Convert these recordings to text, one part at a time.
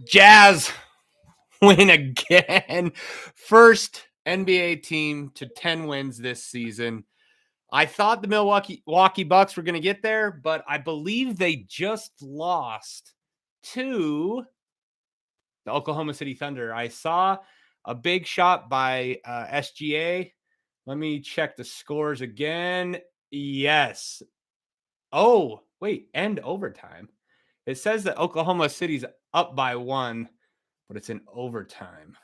Jazz win again. First NBA team to 10 wins this season. I thought the Milwaukee Bucks were going to get there, but I believe they just lost to the Oklahoma City Thunder. I saw a big shot by SGA. Let me check the scores again. Yes. Oh, wait, end overtime. It says that Oklahoma City's up by 1, but it's in overtime.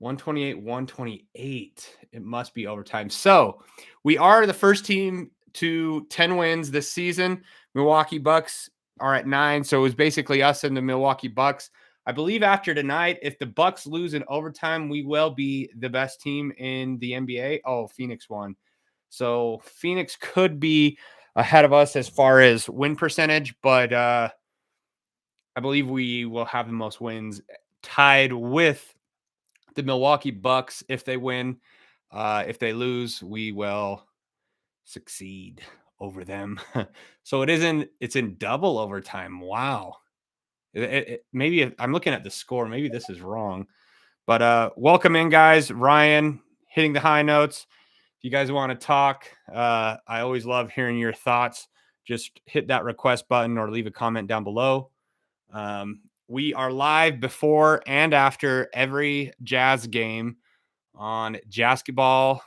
128-128. It must be overtime. So we are the first team to 10 wins this season. Milwaukee Bucks are at 9. So it was basically us and the Milwaukee Bucks. I believe after tonight, if the Bucks lose in overtime, we will be the best team in the NBA. Oh, Phoenix won. So Phoenix could be ahead of us as far as win percentage, but I believe we will have the most wins, tied with the Milwaukee Bucks if they win. If they lose, we will succeed over them. So it's in double overtime. Wow. Maybe I'm looking at the score. Maybe this is wrong. But welcome in, guys. Ryan hitting the high notes. If you guys want to talk, I always love hearing your thoughts. Just hit that request button or leave a comment down below. We are live before and after every Jazz game on Jazzketball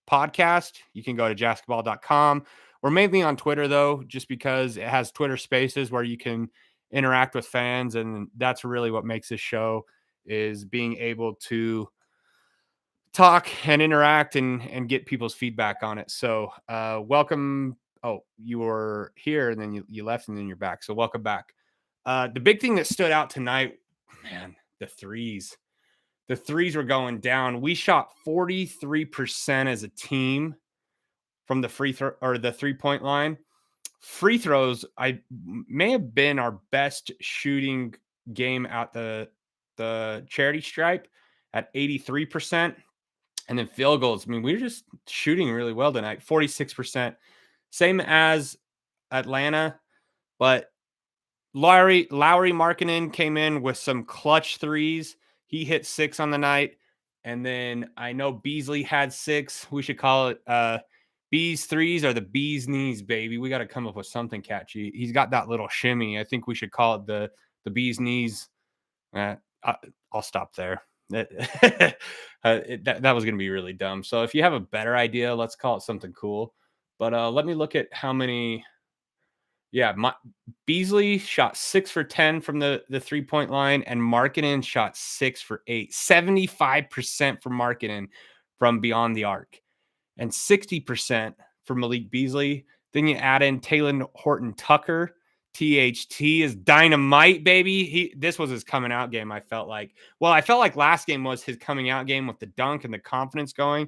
Podcast. You can go to jazzketball.com. We're mainly on Twitter, though, just because it has Twitter Spaces where you can interact with fans, and that's really what makes this show, is being able to talk and interact and get people's feedback on it. So welcome. Oh, you were here and then you left and then you're back. So welcome back. The big thing that stood out tonight, man, the threes. The threes were going down. We shot 43% as a team from the free throw or the 3-point line. Free throws, I may have been our best shooting game at the charity stripe at 83%. And then field goals, I mean, we were just shooting really well tonight, 46%. Same as Atlanta, but Lauri Markkanen came in with some clutch threes. He hit 6 on the night. And then I know Beasley had 6. We should call it Beas threes or the Bees knees, baby. We got to come up with something catchy. He's got that little shimmy. I think we should call it the Bees knees. I'll stop there. That was going to be really dumb. So if you have a better idea, let's call it something cool. But let me look at how many. Yeah, Beasley shot 6 for 10 from the 3-point line, and Markkanen shot 6 for 8. 75% for Markkanen from beyond the arc, and 60% for Malik Beasley. Then you add in Talen Horton-Tucker. THT is Dynamite, baby. This was his coming out game, I felt like. Well, I felt like last game was his coming out game with the dunk and the confidence going.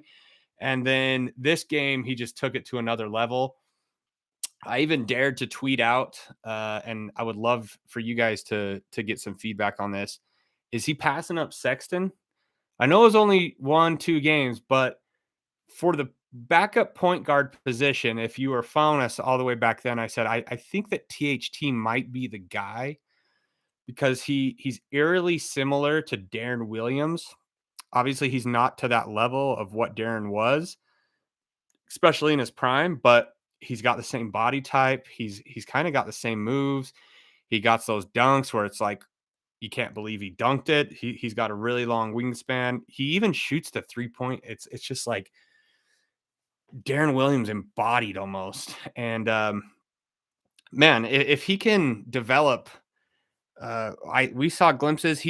And then this game, he just took it to another level. I even dared to tweet out, and I would love for you guys to get some feedback on this. Is he passing up Sexton? I know it was only 1-2 games, but for the backup point guard position, if you were following us all the way back then, I said, I think that THT might be the guy because he's eerily similar to Darren Williams. Obviously, he's not to that level of what Darren was, especially in his prime, but he's got the same body type. He's kind of got the same moves. He got those dunks where it's like, you can't believe he dunked it. He's got a really long wingspan. He even shoots the 3-point. It's just like Darren Williams embodied almost. And man, if he can develop, we saw glimpses.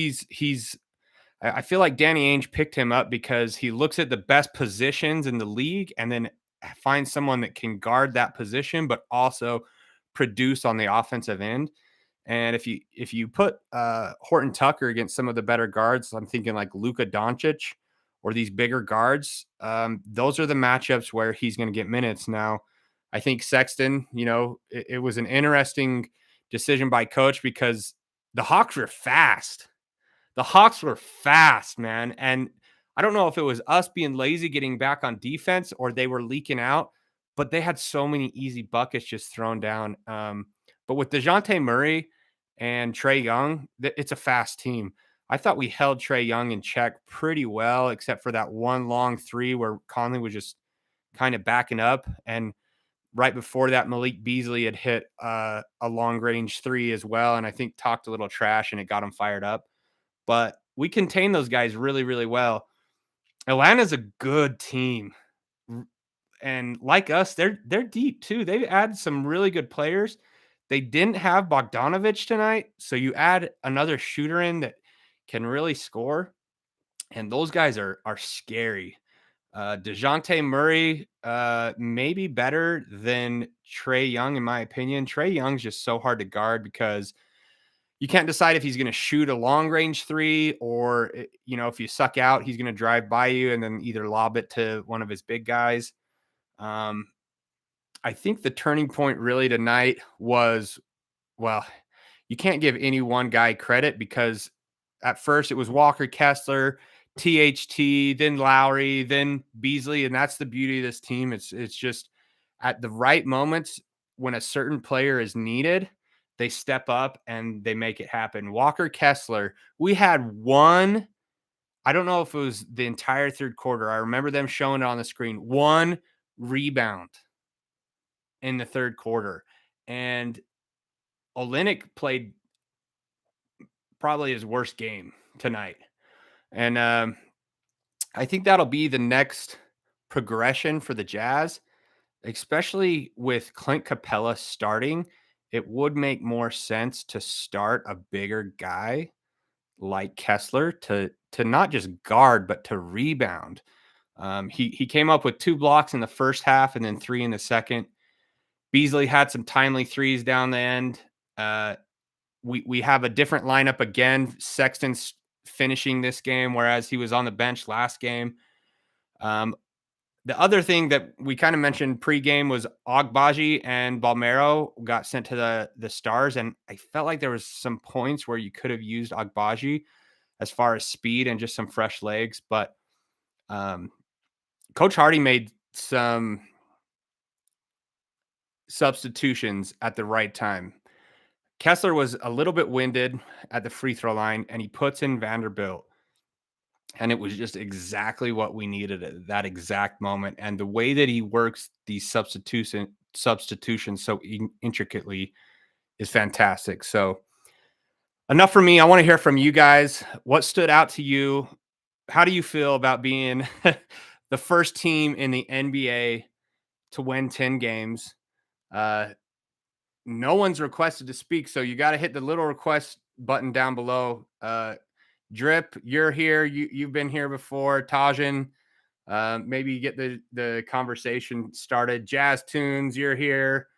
I feel like Danny Ainge picked him up because he looks at the best positions in the league and then find someone that can guard that position, but also produce on the offensive end. And if you put Horton-Tucker against some of the better guards, I'm thinking like Luka Doncic or these bigger guards, those are the matchups where he's going to get minutes. Now, I think Sexton, it was an interesting decision by coach because the Hawks were fast. The Hawks were fast, man. And I don't know if it was us being lazy getting back on defense or they were leaking out, but they had so many easy buckets just thrown down. But with DeJounte Murray, and Trae Young, it's a fast team. I thought we held Trae Young in check pretty well, except for that one long three where Conley was just kind of backing up. And right before that, Malik Beasley had hit a long range three as well. And I think talked a little trash and it got him fired up. But we contained those guys really, really well. Atlanta's a good team. And like us, they're deep too. They've added some really good players. They didn't have Bogdanovich tonight, so you add another shooter in that can really score, and those guys are scary. DeJounte Murray maybe better than Trae Young, in my opinion. Trae Young's just so hard to guard because you can't decide if he's going to shoot a long range three or, if you suck out, he's going to drive by you and then either lob it to one of his big guys. I think the turning point really tonight was, well, you can't give any one guy credit because at first it was Walker, Kessler, THT, then Lauri, then Beasley, and that's the beauty of this team. It's just at the right moments when a certain player is needed, they step up and they make it happen. Walker, Kessler, we had one, I don't know if it was the entire third quarter. I remember them showing it on the screen. One rebound in the third quarter. And Olynyk played probably his worst game tonight. And I think that'll be the next progression for the Jazz, especially with Clint Capella starting. It would make more sense to start a bigger guy like Kessler to not just guard, but to rebound. He came up with 2 blocks in the first half and then 3 in the second. Beasley had some timely threes down the end. We have a different lineup again. Sexton's finishing this game, whereas he was on the bench last game. The other thing that we kind of mentioned pregame was Agbaji and Balmero got sent to the Stars, and I felt like there was some points where you could have used Agbaji as far as speed and just some fresh legs. But Coach Hardy made some substitutions at the right time. Kessler was a little bit winded at the free throw line, and he puts in Vanderbilt. And it was just exactly what we needed at that exact moment. And the way that he works these substitutions so intricately is fantastic. So enough for me. I want to hear from you guys. What stood out to you? How do you feel about being the first team in the NBA to win 10 games? No one's requested to speak, so you got to hit the little request button down below. Drip, you're here. You've been here before. Tajin, maybe get the conversation started. Jazz Tunes, you're here.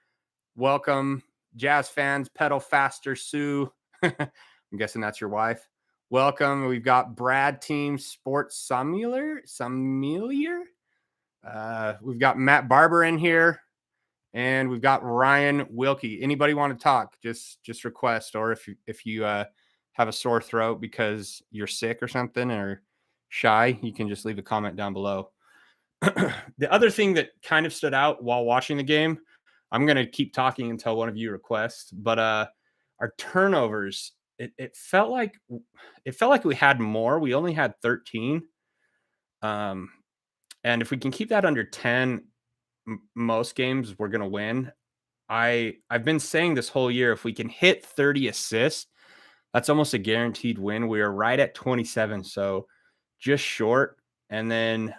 Welcome. Jazz fans, pedal faster, Sue. I'm guessing that's your wife. Welcome. We've got Brad Team Sports Sumular. We've got Matt Barber in here. And we've got Ryan Wilkie. Anybody want to talk? Just request, or if you have a sore throat because you're sick or something or shy, you can just leave a comment down below. The other thing that kind of stood out while watching the game, I'm going to keep talking until one of you requests, but our turnovers, it felt like we had more. We only had 13. And if we can keep that under 10, most games we're going to win. I've been saying this whole year, if we can hit 30 assists, that's almost a guaranteed win. We are right at 27, so just short. And then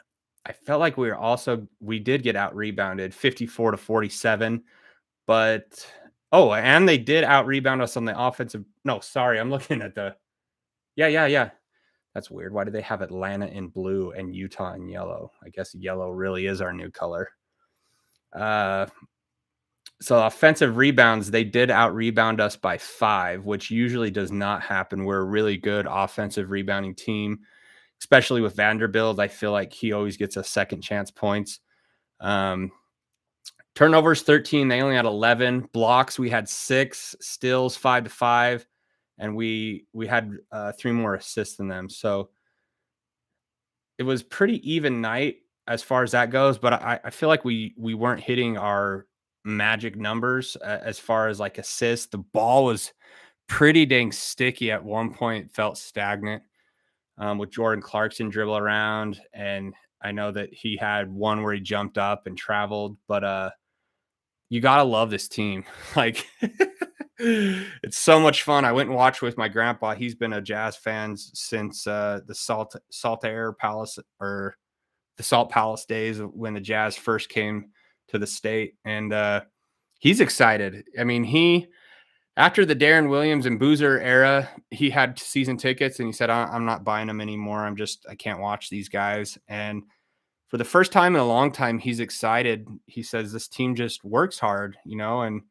I felt like we did get out rebounded 54-47, but and they did out rebound us on the offensive. No, sorry, I'm looking at yeah. That's weird. Why do they have Atlanta in blue and Utah in yellow? I guess yellow really is our new color. So offensive rebounds, they did out rebound us by 5, which usually does not happen. We're a really good offensive rebounding team, especially with Vanderbilt. I feel like he always gets a second chance points. Turnovers 13. They only had 11 blocks. We had 6 steals, 5-5, and we had 3 more assists than them. So it was pretty even night as far as that goes, but I feel like we weren't hitting our magic numbers as far as like assists. The ball was pretty dang sticky at one point, felt stagnant with Jordan Clarkson dribble around. And I know that he had one where he jumped up and traveled, but you got to love this team. Like, it's so much fun. I went and watched with my grandpa. He's been a Jazz fan since the Salt Air Palace, or the Salt Palace days when the Jazz first came to the state. And he's excited. I mean, after the Darren Williams and Boozer era, he had season tickets and he said, I'm not buying them anymore. I can't watch these guys. And for the first time in a long time, he's excited. He says this team just works hard, and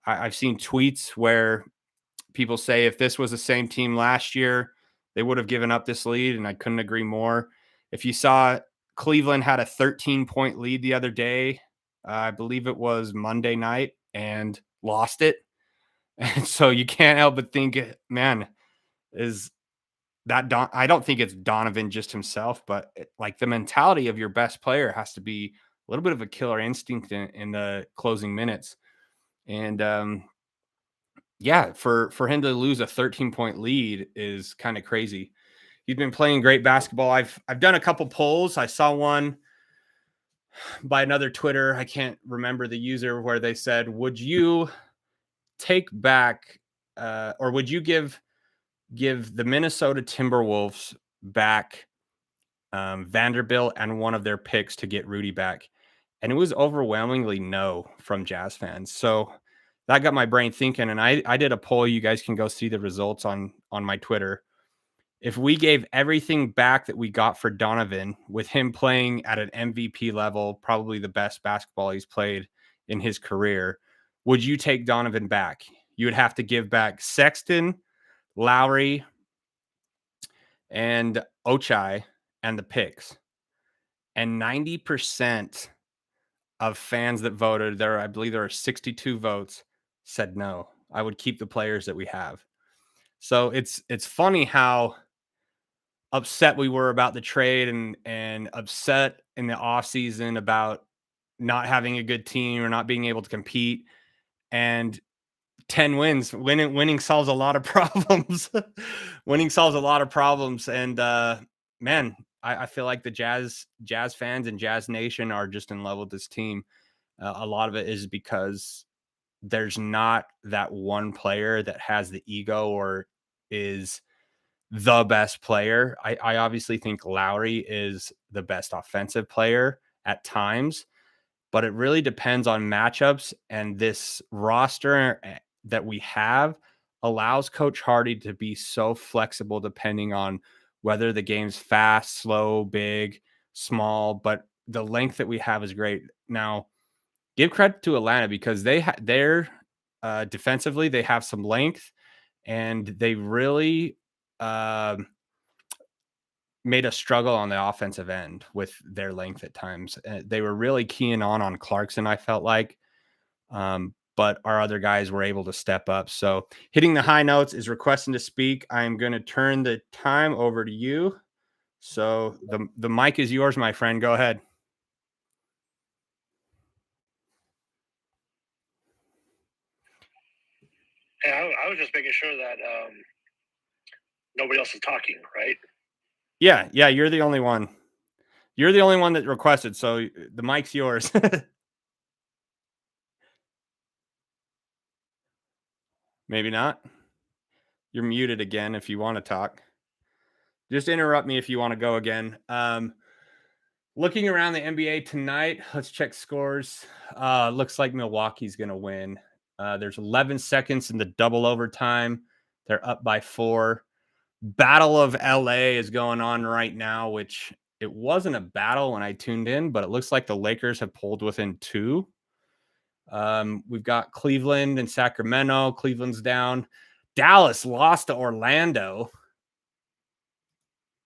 I've seen tweets where people say if this was the same team last year, they would have given up this lead. And I couldn't agree more. If you saw, Cleveland had a 13-point lead the other day, I believe it was Monday night, and lost it. And so you can't help but think, man, is that I don't think it's Donovan just himself, but like the mentality of your best player has to be a little bit of a killer instinct in the closing minutes. And yeah, for him to lose a 13-point lead is kind of crazy. He's been playing great basketball. I've done a couple polls. I saw one by another Twitter, I can't remember the user, where they said, would you take back or would you give the Minnesota Timberwolves back Vanderbilt and one of their picks to get Rudy back? And it was overwhelmingly no from Jazz fans. So that got my brain thinking. And I did a poll. You guys can go see the results on my Twitter. If we gave everything back that we got for Donovan, with him playing at an MVP level, probably the best basketball he's played in his career, would you take Donovan back? You would have to give back Sexton, Lauri, and Ochai, and the picks. And 90% of fans that voted, I believe there are 62 votes, said no. I would keep the players that we have. So it's funny how upset we were about the trade, and upset in the offseason about not having a good team or not being able to compete. And 10 wins, winning solves a lot of problems. Winning solves a lot of problems. And man, I feel like the Jazz fans and Jazz Nation are just in love with this team. A lot of it is because there's not that one player that has the ego or is the best player. I obviously think Lauri is the best offensive player at times, but it really depends on matchups. And this roster that we have allows Coach Hardy to be so flexible depending on whether the game's fast, slow, big, small, but the length that we have is great. Now, give credit to Atlanta because they're defensively, they have some length, and they really made us struggle on the offensive end with their length at times. They were really keying on Clarkson, I felt like. But our other guys were able to step up. So hitting the high notes is requesting to speak. I'm going to turn the time over to you. So the mic is yours, my friend. Go ahead. Yeah, I was just making sure that nobody else is talking, right? Yeah, you're the only one. You're the only one that requested, so the mic's yours. Maybe not. You're muted again if you want to talk. Just interrupt me if you want to go again. Looking around the NBA tonight, let's check scores. Looks like Milwaukee's going to win. There's 11 seconds in the double overtime. They're up by 4. Battle of LA is going on right now, which it wasn't a battle when I tuned in, but it looks like the Lakers have pulled within 2. We've got Cleveland and Sacramento. Cleveland's down. Dallas lost to Orlando.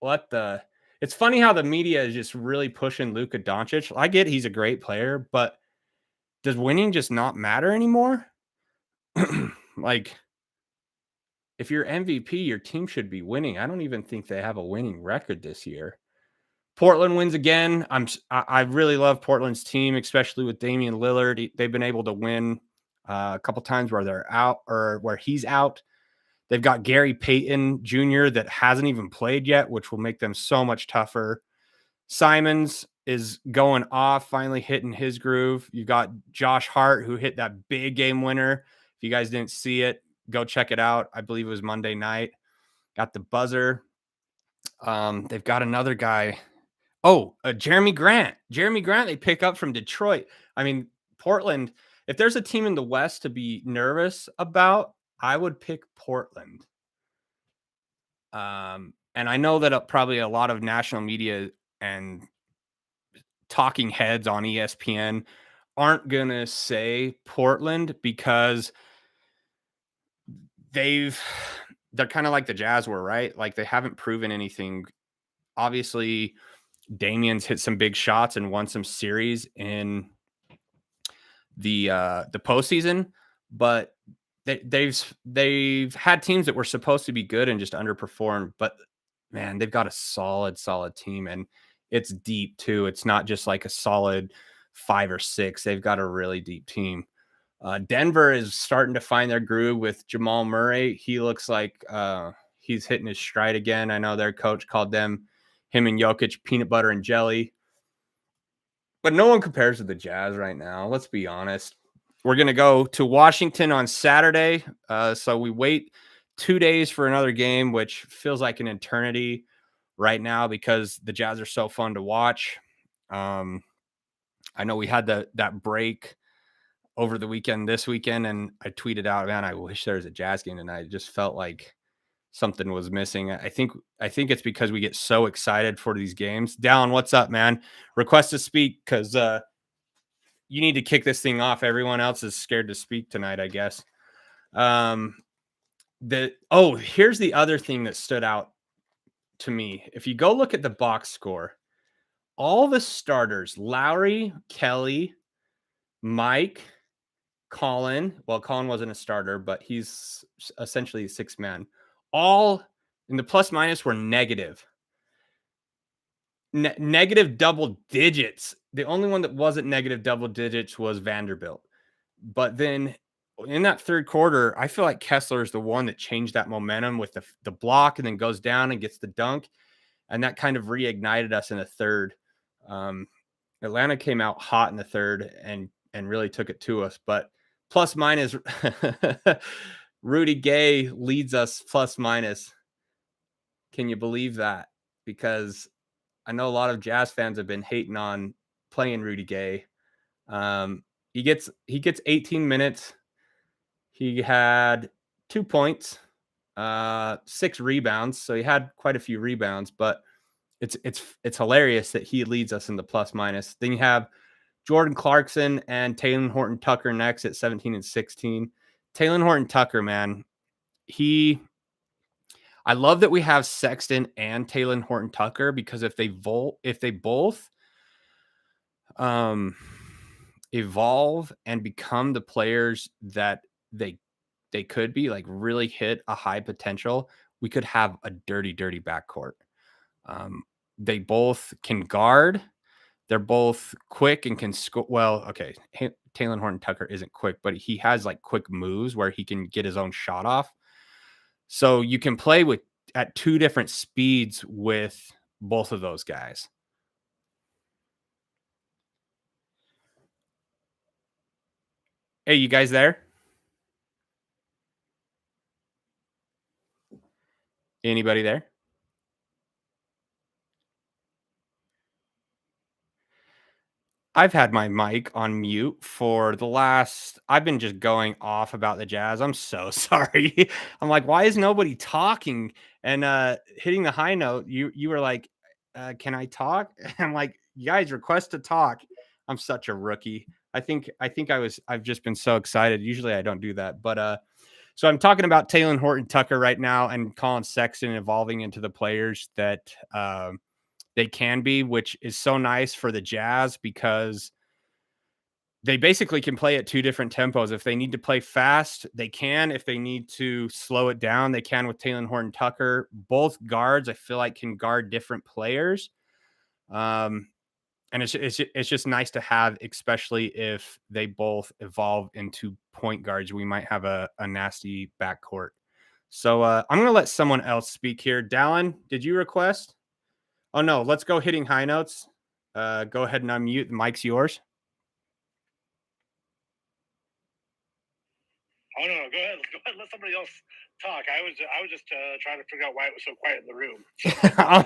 It's funny how the media is just really pushing Luka Doncic. I get he's a great player, but does winning just not matter anymore? Like, if you're MVP, your team should be winning. I don't even think they have a winning record this year. Portland wins again. I really love Portland's team, especially with Damian Lillard. They've been able to win a couple times where they're out or where he's out. They've got Gary Payton Jr. that hasn't even played yet, which will make them so much tougher. Simons is going off, finally hitting his groove. You got Josh Hart, who hit that big game winner. If you guys didn't see it, go check it out. I believe it was Monday night. Got the buzzer. They've got another guy. Oh, Jeremy Grant. Jeremy Grant, they pick up from Detroit. I mean, Portland, if there's a team in the West to be nervous about, I would pick Portland. And I know that probably a lot of national media and talking heads on ESPN aren't going to say Portland because they're kind of like the Jazz were, right? Like they haven't proven anything. Obviously, Damian's hit some big shots and won some series in the postseason, but they've had teams that were supposed to be good and just underperformed. But man, they've got a solid team, and it's deep too. It's not just like a solid 5 or 6. They've got a really deep team. Denver is starting to find their groove with Jamal Murray. He looks like he's hitting his stride again. I know their coach called him and Jokic peanut butter and jelly. But no one compares to the Jazz right now. Let's be honest. We're going to go to Washington on Saturday. So we wait 2 days for another game, which feels like an eternity right now because the Jazz are so fun to watch. I know we had that break over the weekend, this weekend, and I tweeted out, man, I wish there was a Jazz game tonight. It just felt like something was missing. I think it's because we get so excited for these games. Dallin, what's up, man? Request to speak because you need to kick this thing off. Everyone else is scared to speak tonight, I guess. Here's the other thing that stood out to me. If you go look at the box score, all the starters, Lauri, Kelly, Mike, Colin. Well, Colin wasn't a starter, but he's essentially a 6-man. All in the plus minus were negative. Negative double digits. The only one that wasn't negative double digits was Vanderbilt. But then in that third quarter, I feel like Kessler is the one that changed that momentum with the block and then goes down and gets the dunk. And that kind of reignited us in the third. Atlanta came out hot in the third and really took it to us. But plus minus, Rudy Gay leads us plus minus. Can you believe that? Because I know a lot of Jazz fans have been hating on playing Rudy Gay. He gets 18 minutes. He had 2 points, 6 rebounds. So he had quite a few rebounds, but it's hilarious that he leads us in the plus minus. Then you have Jordan Clarkson and Talen Horton-Tucker next at 17 and 16. Talen Horton-Tucker, man, I love that we have Sexton and Talen Horton-Tucker because if they both evolve and become the players that they could be, like really hit a high potential, we could have a dirty backcourt. They both can guard. They're both quick and can score. Well, okay, Talen Horton-Tucker isn't quick, but he has like quick moves where he can get his own shot off. So you can play at 2 different speeds with both of those guys. Hey, you guys there? Anybody there? I've had my mic on mute for I've been just going off about the Jazz. I'm so sorry. I'm like, why is nobody talking? And hitting the high note, you were like, can I talk? I'm like, you guys request to talk. I'm such a rookie. I've just been so excited. Usually I don't do that. But so I'm talking about Talen Horton-Tucker right now and Colin Sexton evolving into the players that they can be, which is so nice for the Jazz because they basically can play at 2 different tempos. If they need to play fast, they can. If they need to slow it down, they can with Talen Horton-Tucker. Both guards, I feel like, can guard different players. And it's just nice to have, especially if they both evolve into point guards. We might have a nasty backcourt. So I'm going to let someone else speak here. Dallin, did you request? Oh, no. Let's go hitting high notes. Go ahead and unmute. The mic's yours. Oh, no. Go ahead. Let somebody else talk. I was just trying to figure out why it was so quiet in the room.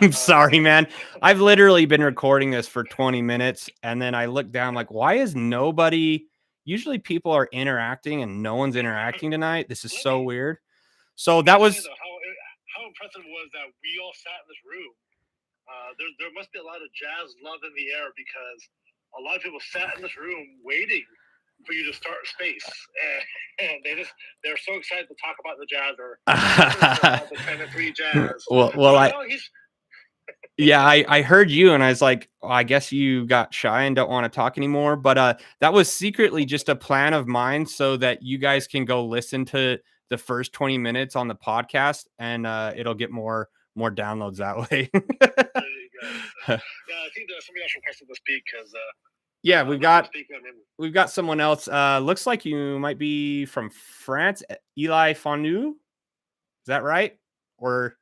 I'm sorry, man. I've literally been recording this for 20 minutes, and then I look down like, why is nobody? Usually people are interacting, and no one's interacting tonight. This is so weird. So that was how impressive it was that we all sat in this room. There must be a lot of Jazz love in the air because a lot of people sat in this room waiting for you to start space, and they're so excited to talk about the Jazz or the 10-3 Jazz. I heard you, and I was like, oh, I guess you got shy and don't want to talk anymore. But that was secretly just a plan of mine so that you guys can go listen to the first 20 minutes on the podcast, and it'll get more downloads that way. There you go. Yeah, I think there's somebody else requested to speak because. Yeah, we've got someone else. Looks like you might be from France, Eli Fonu. Is that right? Or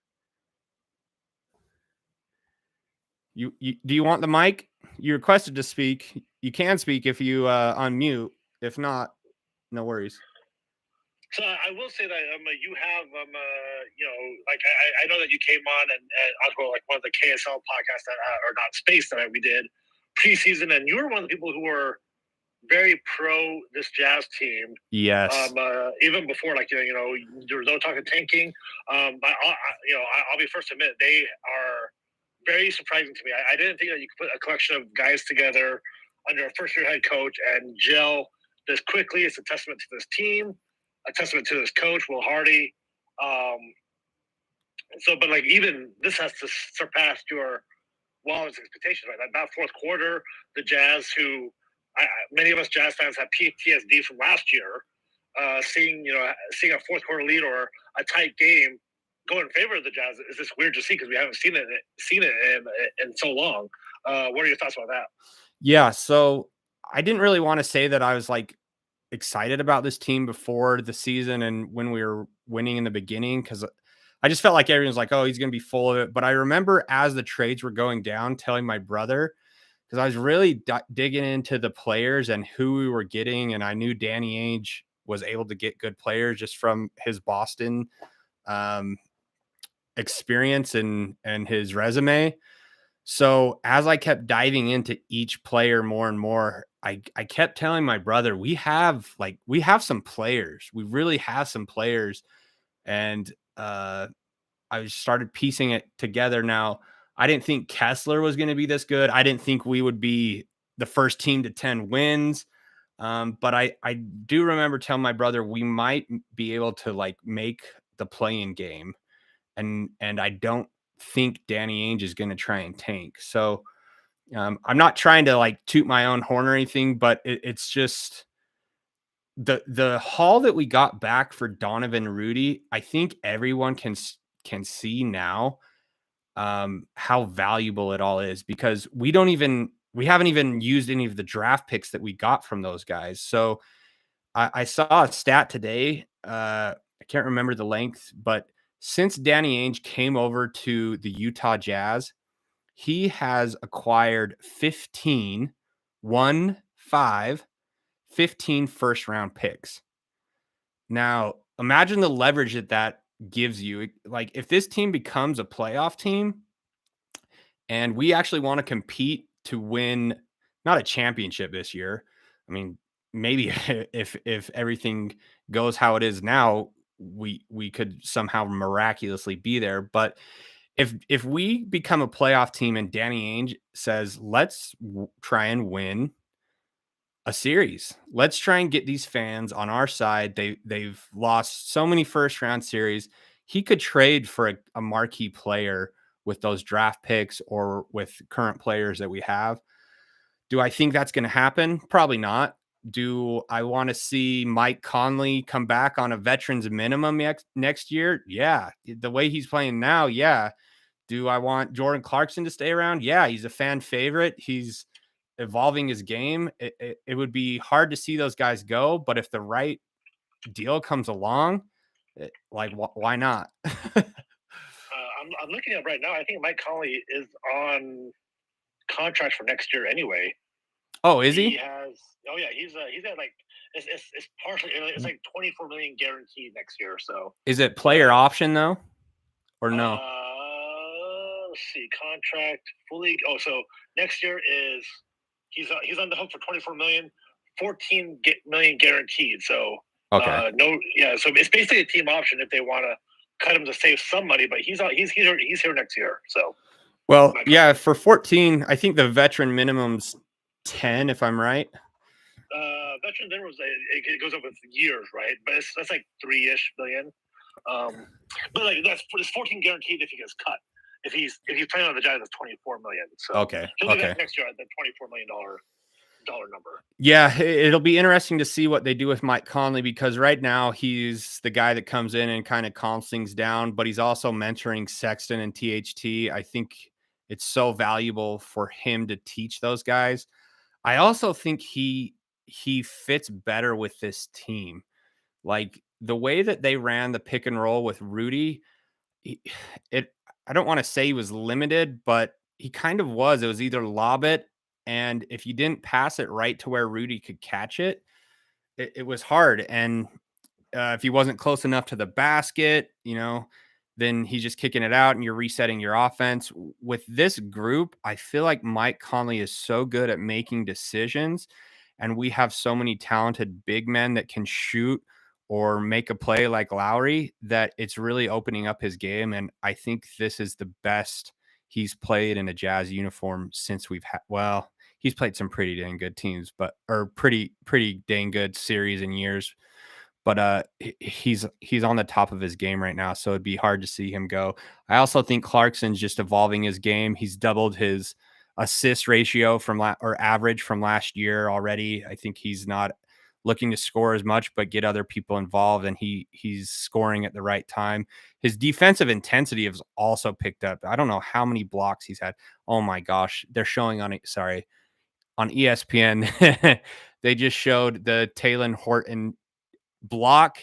you do you want the mic? You requested to speak. You can speak if you unmute. If not, no worries. So I will say that you have like I know that you came on and also like one of the KSL podcasts that or not space that we did preseason, and you were one of the people who were very pro this Jazz team. Yes. Even before, like there was no talk of tanking. I'll be first to admit they are very surprising to me. I didn't think that you could put a collection of guys together under a first-year head coach and gel this quickly. It's a testament to this team, a testament to this coach, Will Hardy. But like even this has to surpass your wildest expectations, right? That fourth quarter, the Jazz, who many of us Jazz fans have PTSD from last year, seeing a fourth quarter lead or a tight game go in favor of the Jazz is just weird to see because we haven't seen it in so long. What are your thoughts about that? Yeah, so I didn't really want to say that I was like excited about this team before the season and when we were winning in the beginning because I just felt like everyone's like, oh, he's going to be full of it. But I remember as the trades were going down, telling my brother, because I was really digging into the players and who we were getting. And I knew Danny Ainge was able to get good players just from his Boston experience and his resume. So as I kept diving into each player more and more, I kept telling my brother, we have some players. We really have some players. And I started piecing it together. Now, I didn't think Kessler was going to be this good. I didn't think we would be the first team to 10 wins. But I do remember telling my brother we might be able to like make the play-in game. And I don't think Danny Ainge is going to try and tank. So I'm not trying to like toot my own horn or anything, but it's just the haul that we got back for Donovan Rudy. I think everyone can see now how valuable it all is because we haven't even used any of the draft picks that we got from those guys. So I saw a stat today. I can't remember the length, but since Danny Ainge came over to the Utah Jazz, he has acquired 15 first round picks. Now, imagine the leverage that gives you. Like if this team becomes a playoff team and we actually want to compete to win, not a championship this year. I mean, maybe if everything goes how it is now, we could somehow miraculously be there. But if we become a playoff team and Danny Ainge says, let's try and win a series, let's try and get these fans on our side. They've lost so many first round series. He could trade for a marquee player with those draft picks or with current players that we have. Do I think that's going to happen? Probably not. Do I want to see Mike Conley come back on a veterans minimum next year? Yeah. The way he's playing now, yeah. Do I want Jordan Clarkson to stay around? Yeah, he's a fan favorite. He's evolving his game. It would be hard to see those guys go, but if the right deal comes along, Like, why not? I'm looking at right now. I think Mike Conley is on contract for next year anyway. Oh, is he? He has. Oh yeah, he's at like it's partially. It's like 24 million guaranteed next year. So is it player option though, or no? Let's see, contract fully. Oh, so next year is he's on the hook for 24 million, 14 million guaranteed. So Okay. no, yeah. So it's basically a team option if they want to cut him to save some money, but he's here next year. So Well, yeah, for 14, I think the veteran minimum's 10, if I'm right. Veteran minimum it goes up with years, right? But that's like 3-ish million. But like that's 14 guaranteed if he gets cut. If he's playing on the Giants, that's 24 million. So Okay. he'll be back next year at the $24 million number. Yeah, it'll be interesting to see what they do with Mike Conley, because right now he's the guy that comes in and kind of calms things down, but he's also mentoring Sexton and THT. I think it's so valuable for him to teach those guys. I also think he fits better with this team. Like the way that they ran the pick and roll with Rudy, I don't want to say he was limited, but he kind of was. It was either lob it, and if you didn't pass it right to where Rudy could catch it, it was hard. And if he wasn't close enough to the basket, then he's just kicking it out and you're resetting your offense. With this group, I feel like Mike Conley is so good at making decisions, and we have so many talented big men that can shoot or make a play like Lauri that it's really opening up his game. And I think this is the best he's played in a Jazz uniform since he's played some pretty dang good teams, or pretty dang good series and years. But he's on the top of his game right now, so it'd be hard to see him go. I also think Clarkson's just evolving his game. He's doubled his assist ratio or average from last year already. I think he's not looking to score as much, but get other people involved, and he's scoring at the right time. His defensive intensity has also picked up. I don't know how many blocks he's had. Oh my gosh, they're showing on ESPN. They just showed the Talen Horton block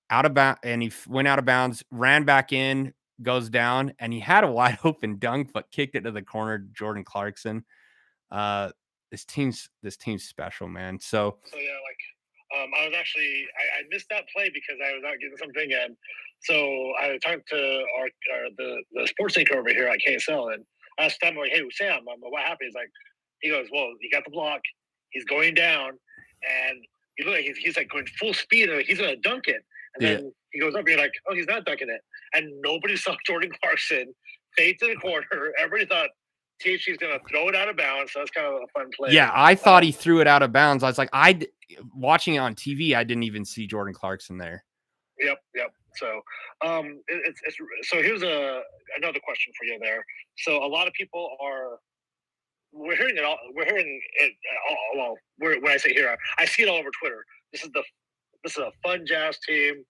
out of bounds, and he went out of bounds, ran back in, goes down, and he had a wide open dunk, but kicked it to the corner. Jordan Clarkson. This team's special, man. So yeah, like I was actually I missed that play because I was out getting something, and so I talked to the sports anchor over here at KSL, and I asked him like, "Hey Sam, what happened?" He goes, "Well, he got the block, he's going down, and he's like going full speed, and he's gonna dunk it." And then he goes up, and you're like, "Oh, he's not dunking it." And nobody saw Jordan Clarkson fade to the corner. Everybody thought THT's going to throw it out of bounds. So that's kind of a fun play. Yeah, I thought he threw it out of bounds. I was like, watching it on TV, I didn't even see Jordan Clarkson there. Yep. So, so here's another question for you there. So a lot of people we're hearing it all. We're hearing it all. Well, when I say here, I see it all over Twitter. This is a fun Jazz team.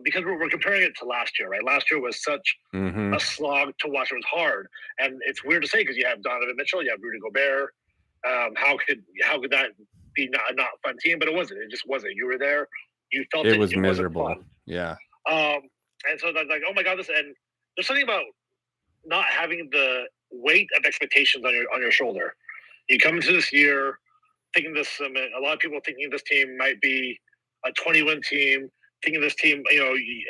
Because we're comparing it to last year, right? Last year was such a slog to watch. It was hard, and it's weird to say because you have Donovan Mitchell, you have Rudy Gobert. How could that be not a fun team? But it wasn't. It just wasn't. You were there. You felt it was miserable. Fun. Yeah. And so that's like, oh my god, and there's something about not having the weight of expectations on your shoulder. You come into this year thinking a lot of people thinking this team might be a 20-win team. Thinking this team,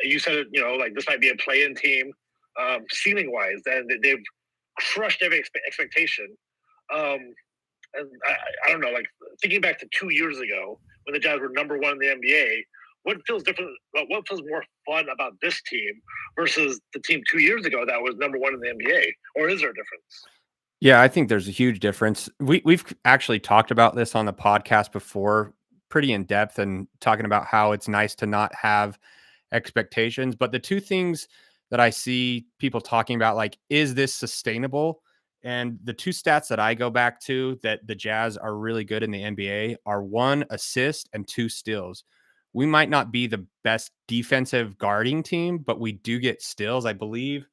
you said it, like this might be a play-in team, ceiling wise, and they've crushed every expectation. And I don't know, like thinking back to 2 years ago when the Jazz were number one in the NBA, what feels different? What feels more fun about this team versus the team 2 years ago that was number one in the NBA? Or is there a difference? Yeah, I think there's a huge difference. We've actually talked about this on the podcast before, pretty in depth, and talking about how it's nice to not have expectations. But the two things that I see people talking about, like, is this sustainable? And the two stats that I go back to that the Jazz are really good in the NBA are 1 assist and 2 steals. We might not be the best defensive guarding team, but we do get steals. I believe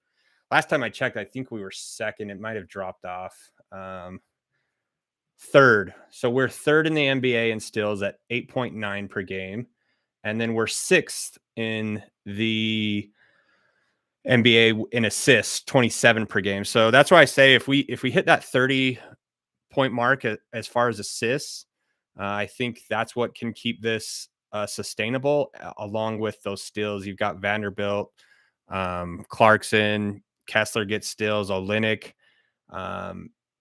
last time I checked, I think we were second. It might have dropped off. Third. So we're third in the NBA in steals at 8.9 per game. And then we're 6th in the NBA in assists, 27 per game. So that's why I say if we hit that 30-point mark as far as assists, I think that's what can keep this sustainable, along with those steals. You've got Vanderbilt, Clarkson, Kessler gets steals, Olynyk.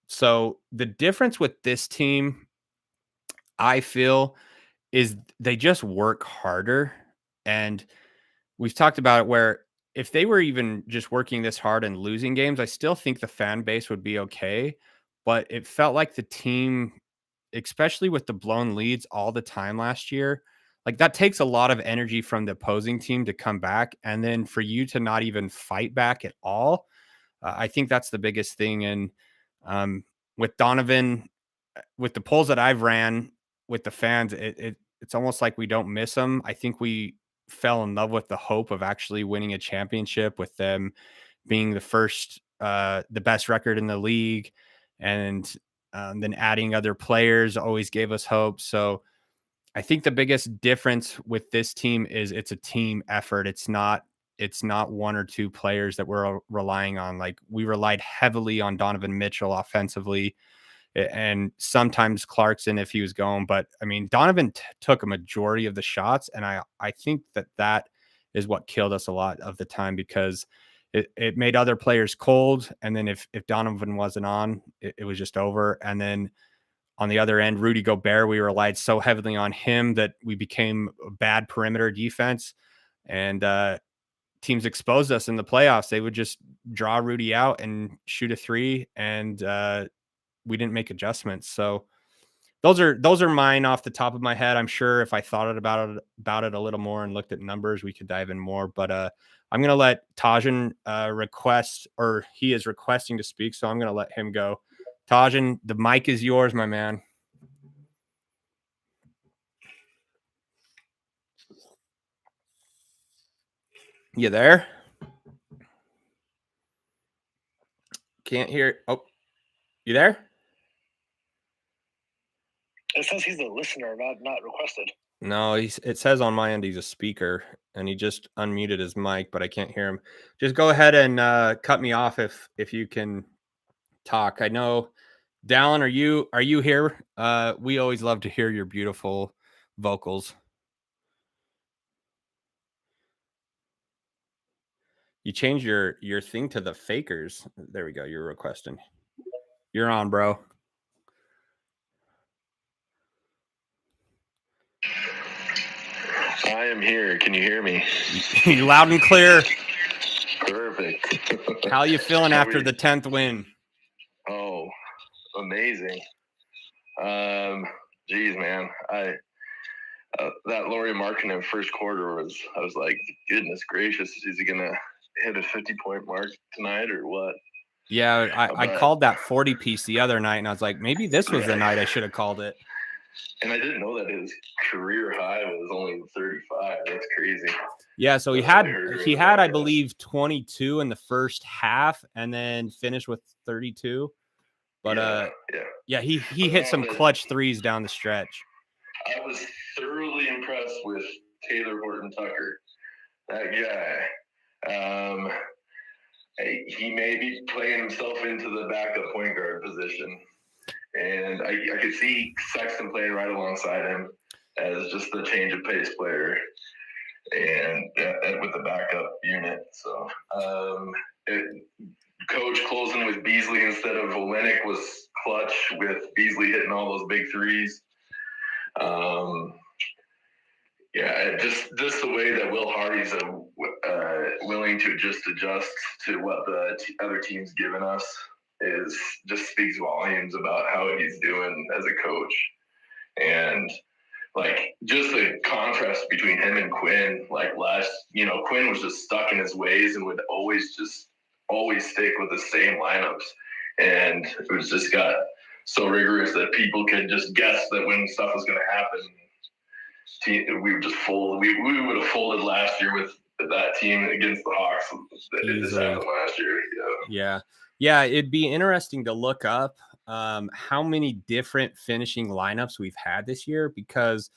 So the difference with this team, I feel, is they just work harder. And we've talked about it where if they were even just working this hard and losing games, I still think the fan base would be okay. But it felt like the team, especially with the blown leads all the time last year, like that takes a lot of energy from the opposing team to come back. And then for you to not even fight back at all, I think that's the biggest thing. And with Donovan, with the polls that I've ran with the fans, it's almost like we don't miss him. I think we fell in love with the hope of actually winning a championship with them being the best record in the league. And then adding other players always gave us hope. So I think the biggest difference with this team is it's a team effort. It's not one or two players that we're relying on. Like we relied heavily on Donovan Mitchell offensively, and sometimes Clarkson if he was going. But I mean, Donovan took a majority of the shots, and I think that is what killed us a lot of the time, because it made other players cold. And then if Donovan wasn't on, it was just over. And then on the other end, Rudy Gobert, we relied so heavily on him that we became a bad perimeter defense. And teams exposed us in the playoffs. They would just draw Rudy out and shoot a three, and we didn't make adjustments. So those are mine off the top of my head. I'm sure if I thought about it a little more and looked at numbers, we could dive in more. But I'm going to let Tajan request, or he is requesting to speak. So I'm going to let him go. Tajan, the mic is yours, my man. You there? Can't hear. Oh, you there? It says he's a listener, not requested. No, it says on my end he's a speaker, and he just unmuted his mic, but I can't hear him. Just go ahead and cut me off if you can talk. I know, Dallin, are you here? We always love to hear your beautiful vocals. You changed your thing to the fakers. There we go. You're requesting. You're on, bro. I am here. Can you hear me? Loud and clear. Perfect. How you feeling after the 10th win? Oh, amazing. Geez, man. That Lauri Markkanen first quarter I was like, goodness gracious, is he gonna hit a 50-point mark tonight or what? Yeah, I called that 40 piece the other night, and I was like, maybe this was the night I should have called it. And I didn't know that his career high was only 35. That's crazy. Yeah, so he had I believe 22 in the first half, and then finished with 32. But yeah, he hit some clutch threes down the stretch. I was thoroughly impressed with Talen Horton-Tucker. That guy. He may be playing himself into the backup point guard position. And I could see Sexton playing right alongside him as just the change of pace player and with the backup unit. So coach closing with Beasley instead of Olynyk was clutch, with Beasley hitting all those big threes. Just the way that Will Hardy's willing to just adjust to what the other team's given us just speaks volumes about how he's doing as a coach. And like just the contrast between him and Quinn, like Quinn was just stuck in his ways and would always stick with the same lineups. And it was just got so rigorous that people could just guess that when stuff was going to happen, we would just fold. We would have folded last year with that team against the Hawks. It just happened last year. Yeah. It'd be interesting to look up how many different finishing lineups we've had this year, because,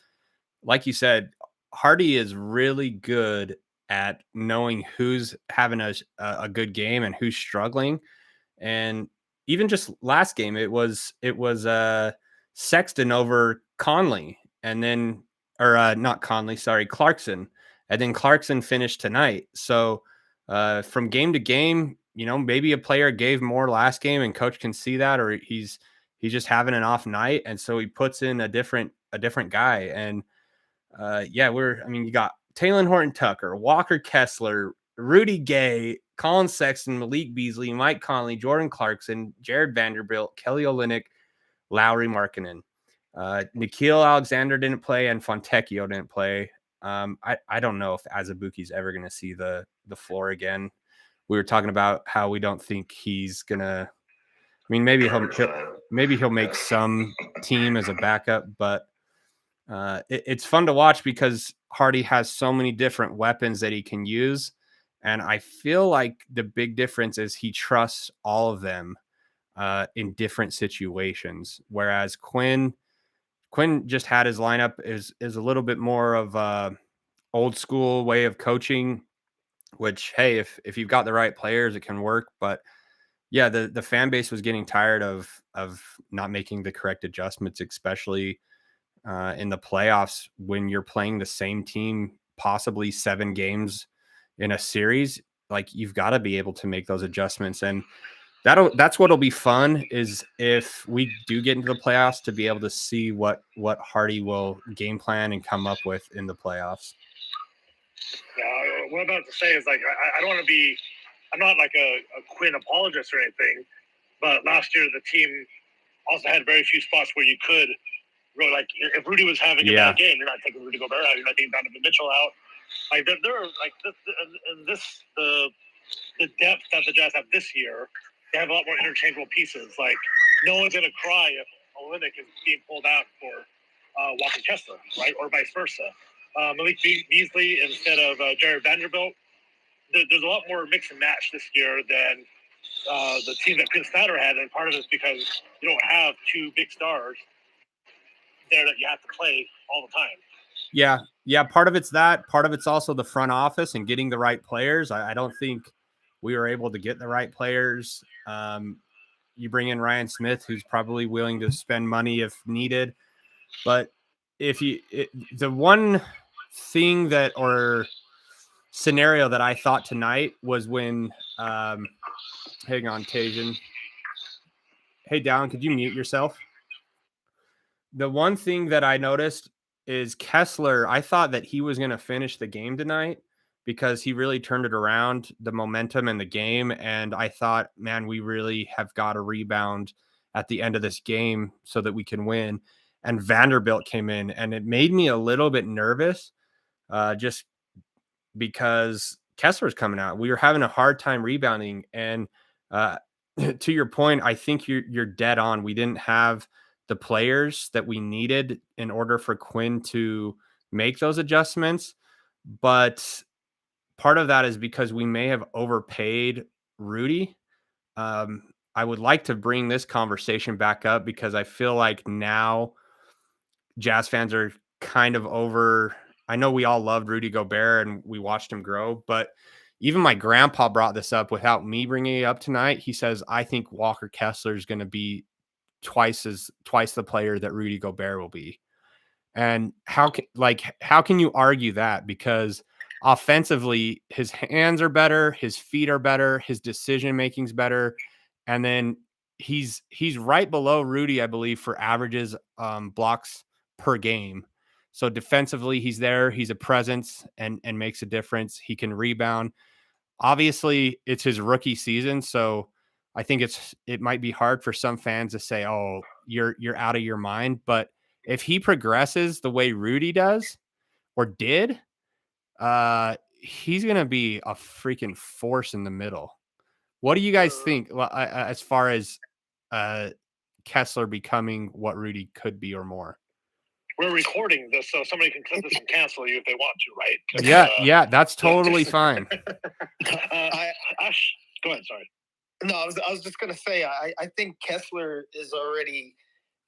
like you said, Hardy is really good at knowing who's having a good game and who's struggling. And even just last game, it was Sexton over Conley, and then not Conley, sorry, Clarkson, and then Clarkson finished tonight. So from game to game, maybe a player gave more last game, and coach can see that, or he's just having an off night, and so he puts in a different guy. And you got Talen Horton-Tucker, Walker Kessler, Rudy Gay, Colin Sexton, Malik Beasley, Mike Conley, Jordan Clarkson, Jared Vanderbilt, Kelly Olynyk, Lauri Markkanen. Nikhil Alexander didn't play, and Fontecchio didn't play. I don't know if Azubuike's ever going to see the floor again. We were talking about how we don't think he's going to. I mean, maybe he'll make some team as a backup, but it's fun to watch because Hardy has so many different weapons that he can use. And I feel like the big difference is he trusts all of them in different situations. Whereas Quinn just had his lineup is a little bit more of a old school way of coaching, which, hey, if you've got the right players, it can work. But yeah, the fan base was getting tired of not making the correct adjustments, especially in the playoffs when you're playing the same team possibly 7 games in a series. Like, you've got to be able to make those adjustments, and that's what'll be fun is if we do get into the playoffs to be able to see what Hardy will game plan and come up with in the playoffs. What I'm about to say is, like, I don't want to be, I'm not like a Quinn apologist or anything, but last year the team also had very few spots where you could really, like, if Rudy was having a bad game, you're not taking Rudy Gobert out, you're not taking Donovan Mitchell out. Like, there are, like, the depth that the Jazz have this year, they have a lot more interchangeable pieces. Like, no one's going to cry if Olynyk is being pulled out for Walker Kessler, right? Or vice versa. Malik Beasley instead of Jared Vanderbilt. There's a lot more mix and match this year than the team that Chris Snyder had, and part of it is because you don't have 2 big stars there that you have to play all the time. Yeah. Part of it's that. Part of it's also the front office and getting the right players. I don't think we were able to get the right players. You bring in Ryan Smith, who's probably willing to spend money if needed. But the one thing that or scenario that I thought tonight was when, hang on, Tajan. Hey, Dallin, could you mute yourself? The one thing that I noticed is Kessler. I thought that he was going to finish the game tonight because he really turned it around, the momentum in the game. And I thought, man, we really have got to rebound at the end of this game so that we can win. And Vanderbilt came in, and it made me a little bit nervous just because Kessler's coming out. We were having a hard time rebounding. And to your point, I think you're dead on. We didn't have the players that we needed in order for Quinn to make those adjustments. But part of that is because we may have overpaid Rudy. I would like to bring this conversation back up because I feel like now Jazz fans are kind of over. I know we all loved Rudy Gobert and we watched him grow, but even my grandpa brought this up without me bringing it up tonight. He says, I think Walker Kessler is going to be twice the player that Rudy Gobert will be. And how can you argue that? Because offensively, his hands are better, his feet are better, his decision making's better, and then he's right below Rudy, I believe, for averages blocks per game. So defensively, he's there, he's a presence and makes a difference. He can rebound. Obviously, it's his rookie season, so I think it might be hard for some fans to say, "Oh, you're out of your mind." But if he progresses the way Rudy does or did, he's gonna be a freaking force in the middle. What do you guys think as far as Kessler becoming what Rudy could be or more? We're recording this, so somebody can clip this and cancel you if they want to, right? Yeah, that's totally fine. Ash, go ahead. Sorry. No, I was just gonna say I think Kessler is already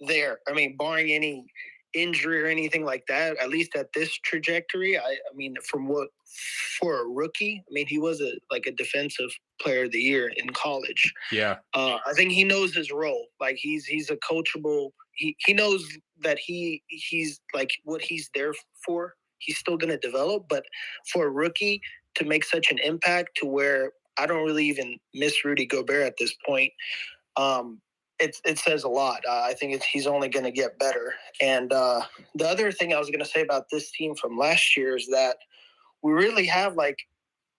there. I mean, barring any injury or anything like that, at least at this trajectory. I mean, for a rookie, I mean, he was a defensive player of the year in college. Yeah. I think he knows his role. Like he's a coachable. He knows that he's like what he's there for. He's still going to develop, but for a rookie to make such an impact to where I don't really even miss Rudy Gobert at this point, it says a lot. I think he's only going to get better. And the other thing I was going to say about this team from last year is that we really have like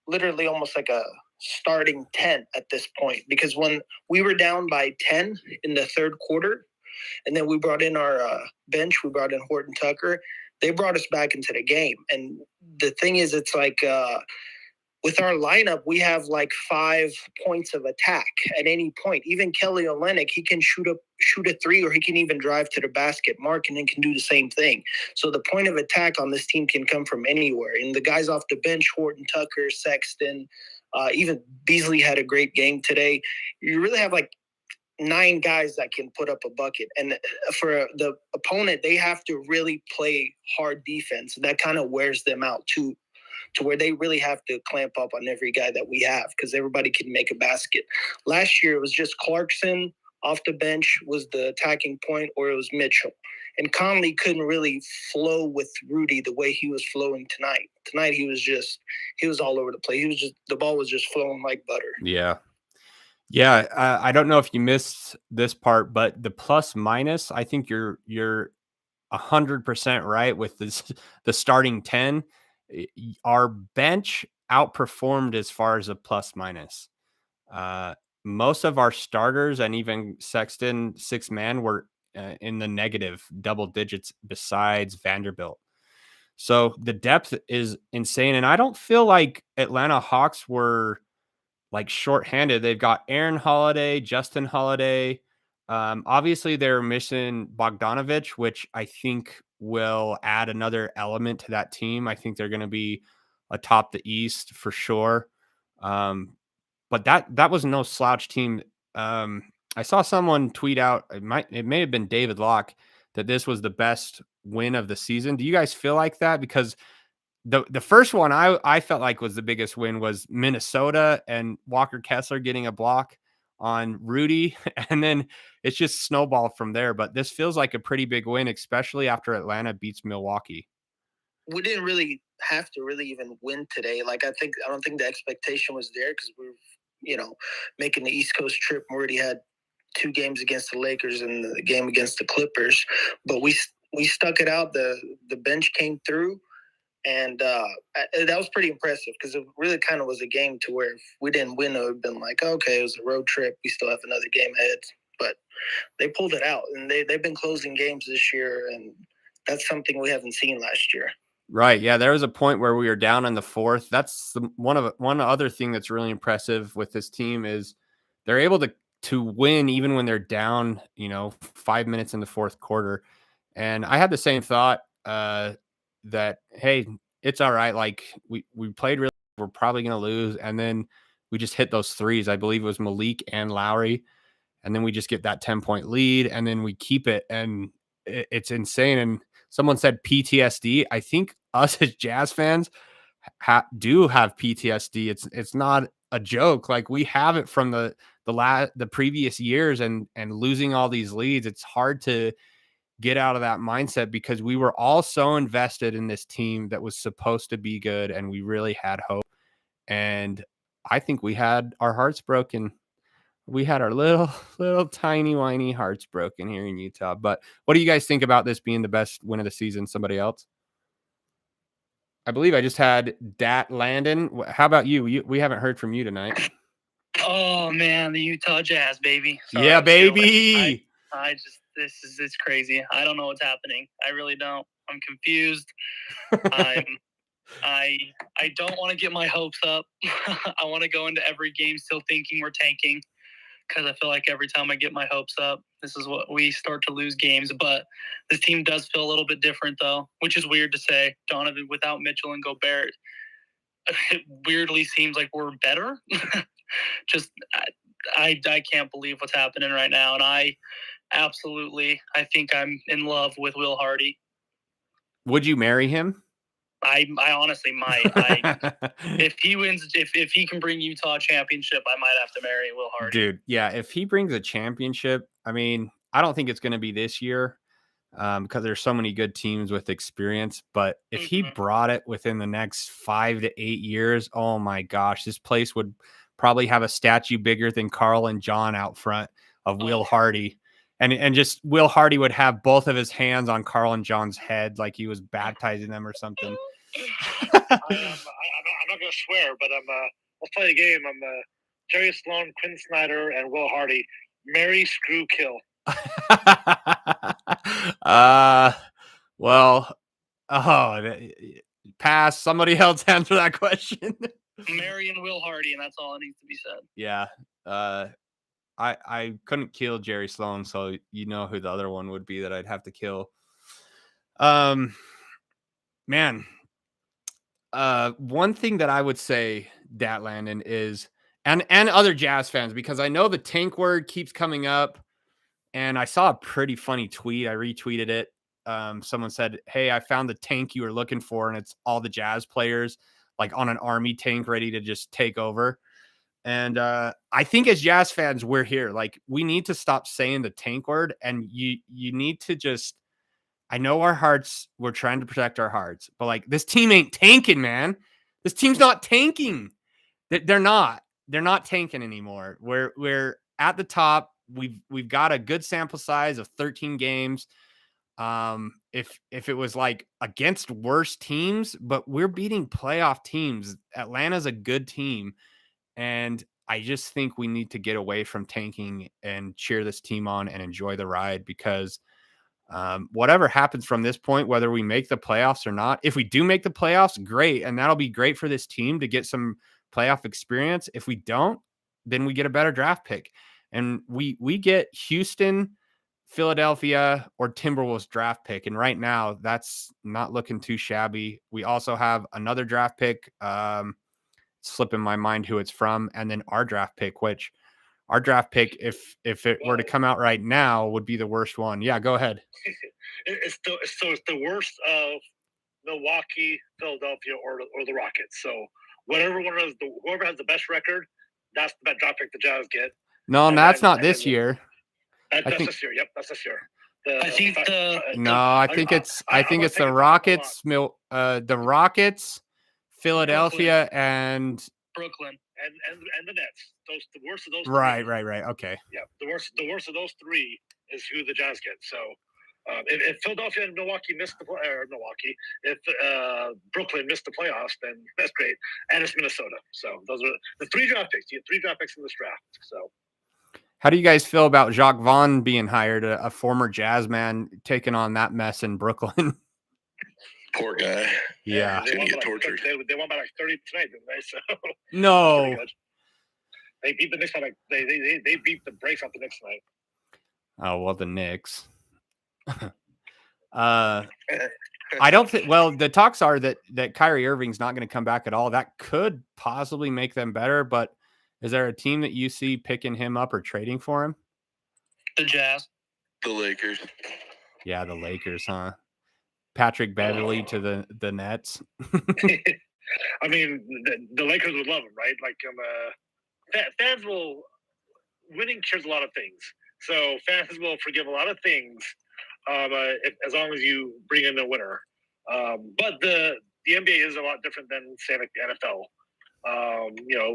literally almost like a starting 10 at this point, because when we were down by 10 in the third quarter, and then we brought in our bench, we brought in Horton-Tucker, they brought us back into the game. And the thing is, it's like with our lineup, we have like 5 points of attack at any point. Even Kelly Olynyk, he can shoot a three, or he can even drive to the basket, mark, and then can do the same thing. So the point of attack on this team can come from anywhere. And the guys off the bench, Horton-Tucker, Sexton, even Beasley had a great game today. You really have like 9 guys that can put up a bucket. And for the opponent, they have to really play hard defense. That kind of wears them out too, to where they really have to clamp up on every guy that we have, because everybody can make a basket. Last year, it was just Clarkson off the bench was the attacking point, or it was Mitchell. And Conley couldn't really flow with Rudy the way he was flowing tonight. Tonight, he was all over the place. The ball was just flowing like butter. Yeah. Yeah. I don't know if you missed this part, but the plus minus, I think you're 100% right with the starting 10. Our bench outperformed as far as a plus minus. Most of our starters and even Sexton 6-man were in the negative double digits besides Vanderbilt. So the depth is insane. And I don't feel like Atlanta Hawks were like shorthanded. They've got Aaron Holiday, Justin Holiday. Obviously they're missing Bogdanovich, which I think will add another element to that team. I think they're going to be atop the East for sure. But that was no slouch team. I saw someone tweet out, it may have been David Locke, that this was the best win of the season. Do you guys feel like that? Because the first one I felt like was the biggest win was Minnesota and Walker Kessler getting a block on Rudy, and then it's just snowballed from there. But this feels like a pretty big win, especially after Atlanta beats Milwaukee. We didn't really have to really even win today. Like I don't think the expectation was there, because we're making the East Coast trip. We already had 2 games against the Lakers and the game against the Clippers, but we stuck it out. The bench came through. And that was pretty impressive, because it really kind of was a game to where if we didn't win, it would have been like, okay, it was a road trip. We still have another game ahead. But they pulled it out, and they've been closing games this year, and that's something we haven't seen last year. Right. Yeah. There was a point where we were down in the fourth. That's one other thing that's really impressive with this team is they're able to win even when they're down, 5 minutes in the fourth quarter. And I had the same thought, that, hey, it's all right. Like we played really, we're probably going to lose. And then we just hit those threes. I believe it was Malik and Lauri. And then we just get that 10-point lead, and then we keep it. And it's insane. And someone said PTSD. I think us as Jazz fans do have PTSD. It's not a joke. Like we have it from the previous years and losing all these leads. It's hard to get out of that mindset, because we were all so invested in this team that was supposed to be good, and we really had hope. And I think we had our hearts broken. We had our little tiny whiny hearts broken here in Utah. But what do you guys think about this being the best win of the season? Somebody else? I believe I just had Dat Landon. How about you? We haven't heard from you tonight. Oh man, the Utah Jazz, baby. Sorry, yeah, baby. It's crazy. I don't know what's happening. I really don't. I'm confused. I don't want to get my hopes up. I want to go into every game still thinking we're tanking, because I feel like every time I get my hopes up, this is what we start to lose games. But this team does feel a little bit different, though, which is weird to say. Donovan, without Mitchell and Gobert, it weirdly seems like we're better. I can't believe what's happening right now. And I think I'm in love with Will Hardy. Would you marry him? I honestly might. If he wins, if he can bring Utah a championship, I might have to marry Will Hardy. Dude, yeah. If he brings a championship, I mean, I don't think it's going to be this year because there's so many good teams with experience. But if he brought it within the next 5 to 8 years, oh my gosh, this place would probably have a statue bigger than Carl and John out front of Will Hardy. And just Will Hardy would have both of his hands on Carl and John's head like he was baptizing them or something. I'm not going to swear, but let's play the game. I'm Jerry Sloan, Quinn Snyder, and Will Hardy. Marry, screw, kill. Pass. Somebody else answer that question. Marry and Will Hardy, and that's all that needs to be said. Yeah. I couldn't kill Jerry Sloan, so you know who the other one would be that I'd have to kill. Man. One thing that I would say, Datlandon, is and other Jazz fans, because I know the tank word keeps coming up, and I saw a pretty funny tweet. I retweeted it. Someone said, "Hey, I found the tank you were looking for, and it's all the Jazz players like on an army tank ready to just take over." And I think as Jazz fans, we're here. Like, we need to stop saying the tank word, and you need to just. I know our hearts. We're trying to protect our hearts, but like this team ain't tanking, man. This team's not tanking. They're not. They're not tanking anymore. We're at the top. We've got a good sample size of 13 games. If it was like against worse teams, but we're beating playoff teams. Atlanta's a good team. And I just think we need to get away from tanking and cheer this team on and enjoy the ride, because whatever happens from this point, whether we make the playoffs or not, if we do make the playoffs, great. And that'll be great for this team to get some playoff experience. If we don't, then we get a better draft pick. And we get Houston, Philadelphia, or Timberwolves draft pick. And right now that's not looking too shabby. We also have another draft pick, slipping my mind who it's from, and then our draft pick, which our draft pick, if it were to come out right now, would be the worst one. Yeah, go ahead. It's the worst of Milwaukee, Philadelphia, or the Rockets. So whoever has the best record, that's the best draft pick the Jazz get. No, that's not this year. That's this year. Yep, that's this year. I think it's the Rockets, the Rockets, Philadelphia, and Brooklyn. And the Nets. The worst of those. Right. Okay. Yeah, the worst of those three is who the Jazz get. So, if Philadelphia and Milwaukee if Brooklyn missed the playoffs, then that's great. And it's Minnesota. So those are the 3 draft picks. You get 3 draft picks in this draft. So, how do you guys feel about Jacques Vaughn being hired, a former Jazz man, taking on that mess in Brooklyn? Poor guy. Yeah. They won by like 30 tonight, didn't they? So no. They beat the Knicks by they beat the brakes off the Knicks tonight. Oh, well, the Knicks. I don't think. Well, the talks are that Kyrie Irving's not going to come back at all. That could possibly make them better. But is there a team that you see picking him up or trading for him? The Jazz. The Lakers. Yeah, the Lakers, huh? Patrick Beverly to the Nets. I mean, the Lakers would love him, right? Like, fans will. Winning cures a lot of things, so fans will forgive a lot of things, as long as you bring in a winner. But the NBA is a lot different than, say, like the NFL.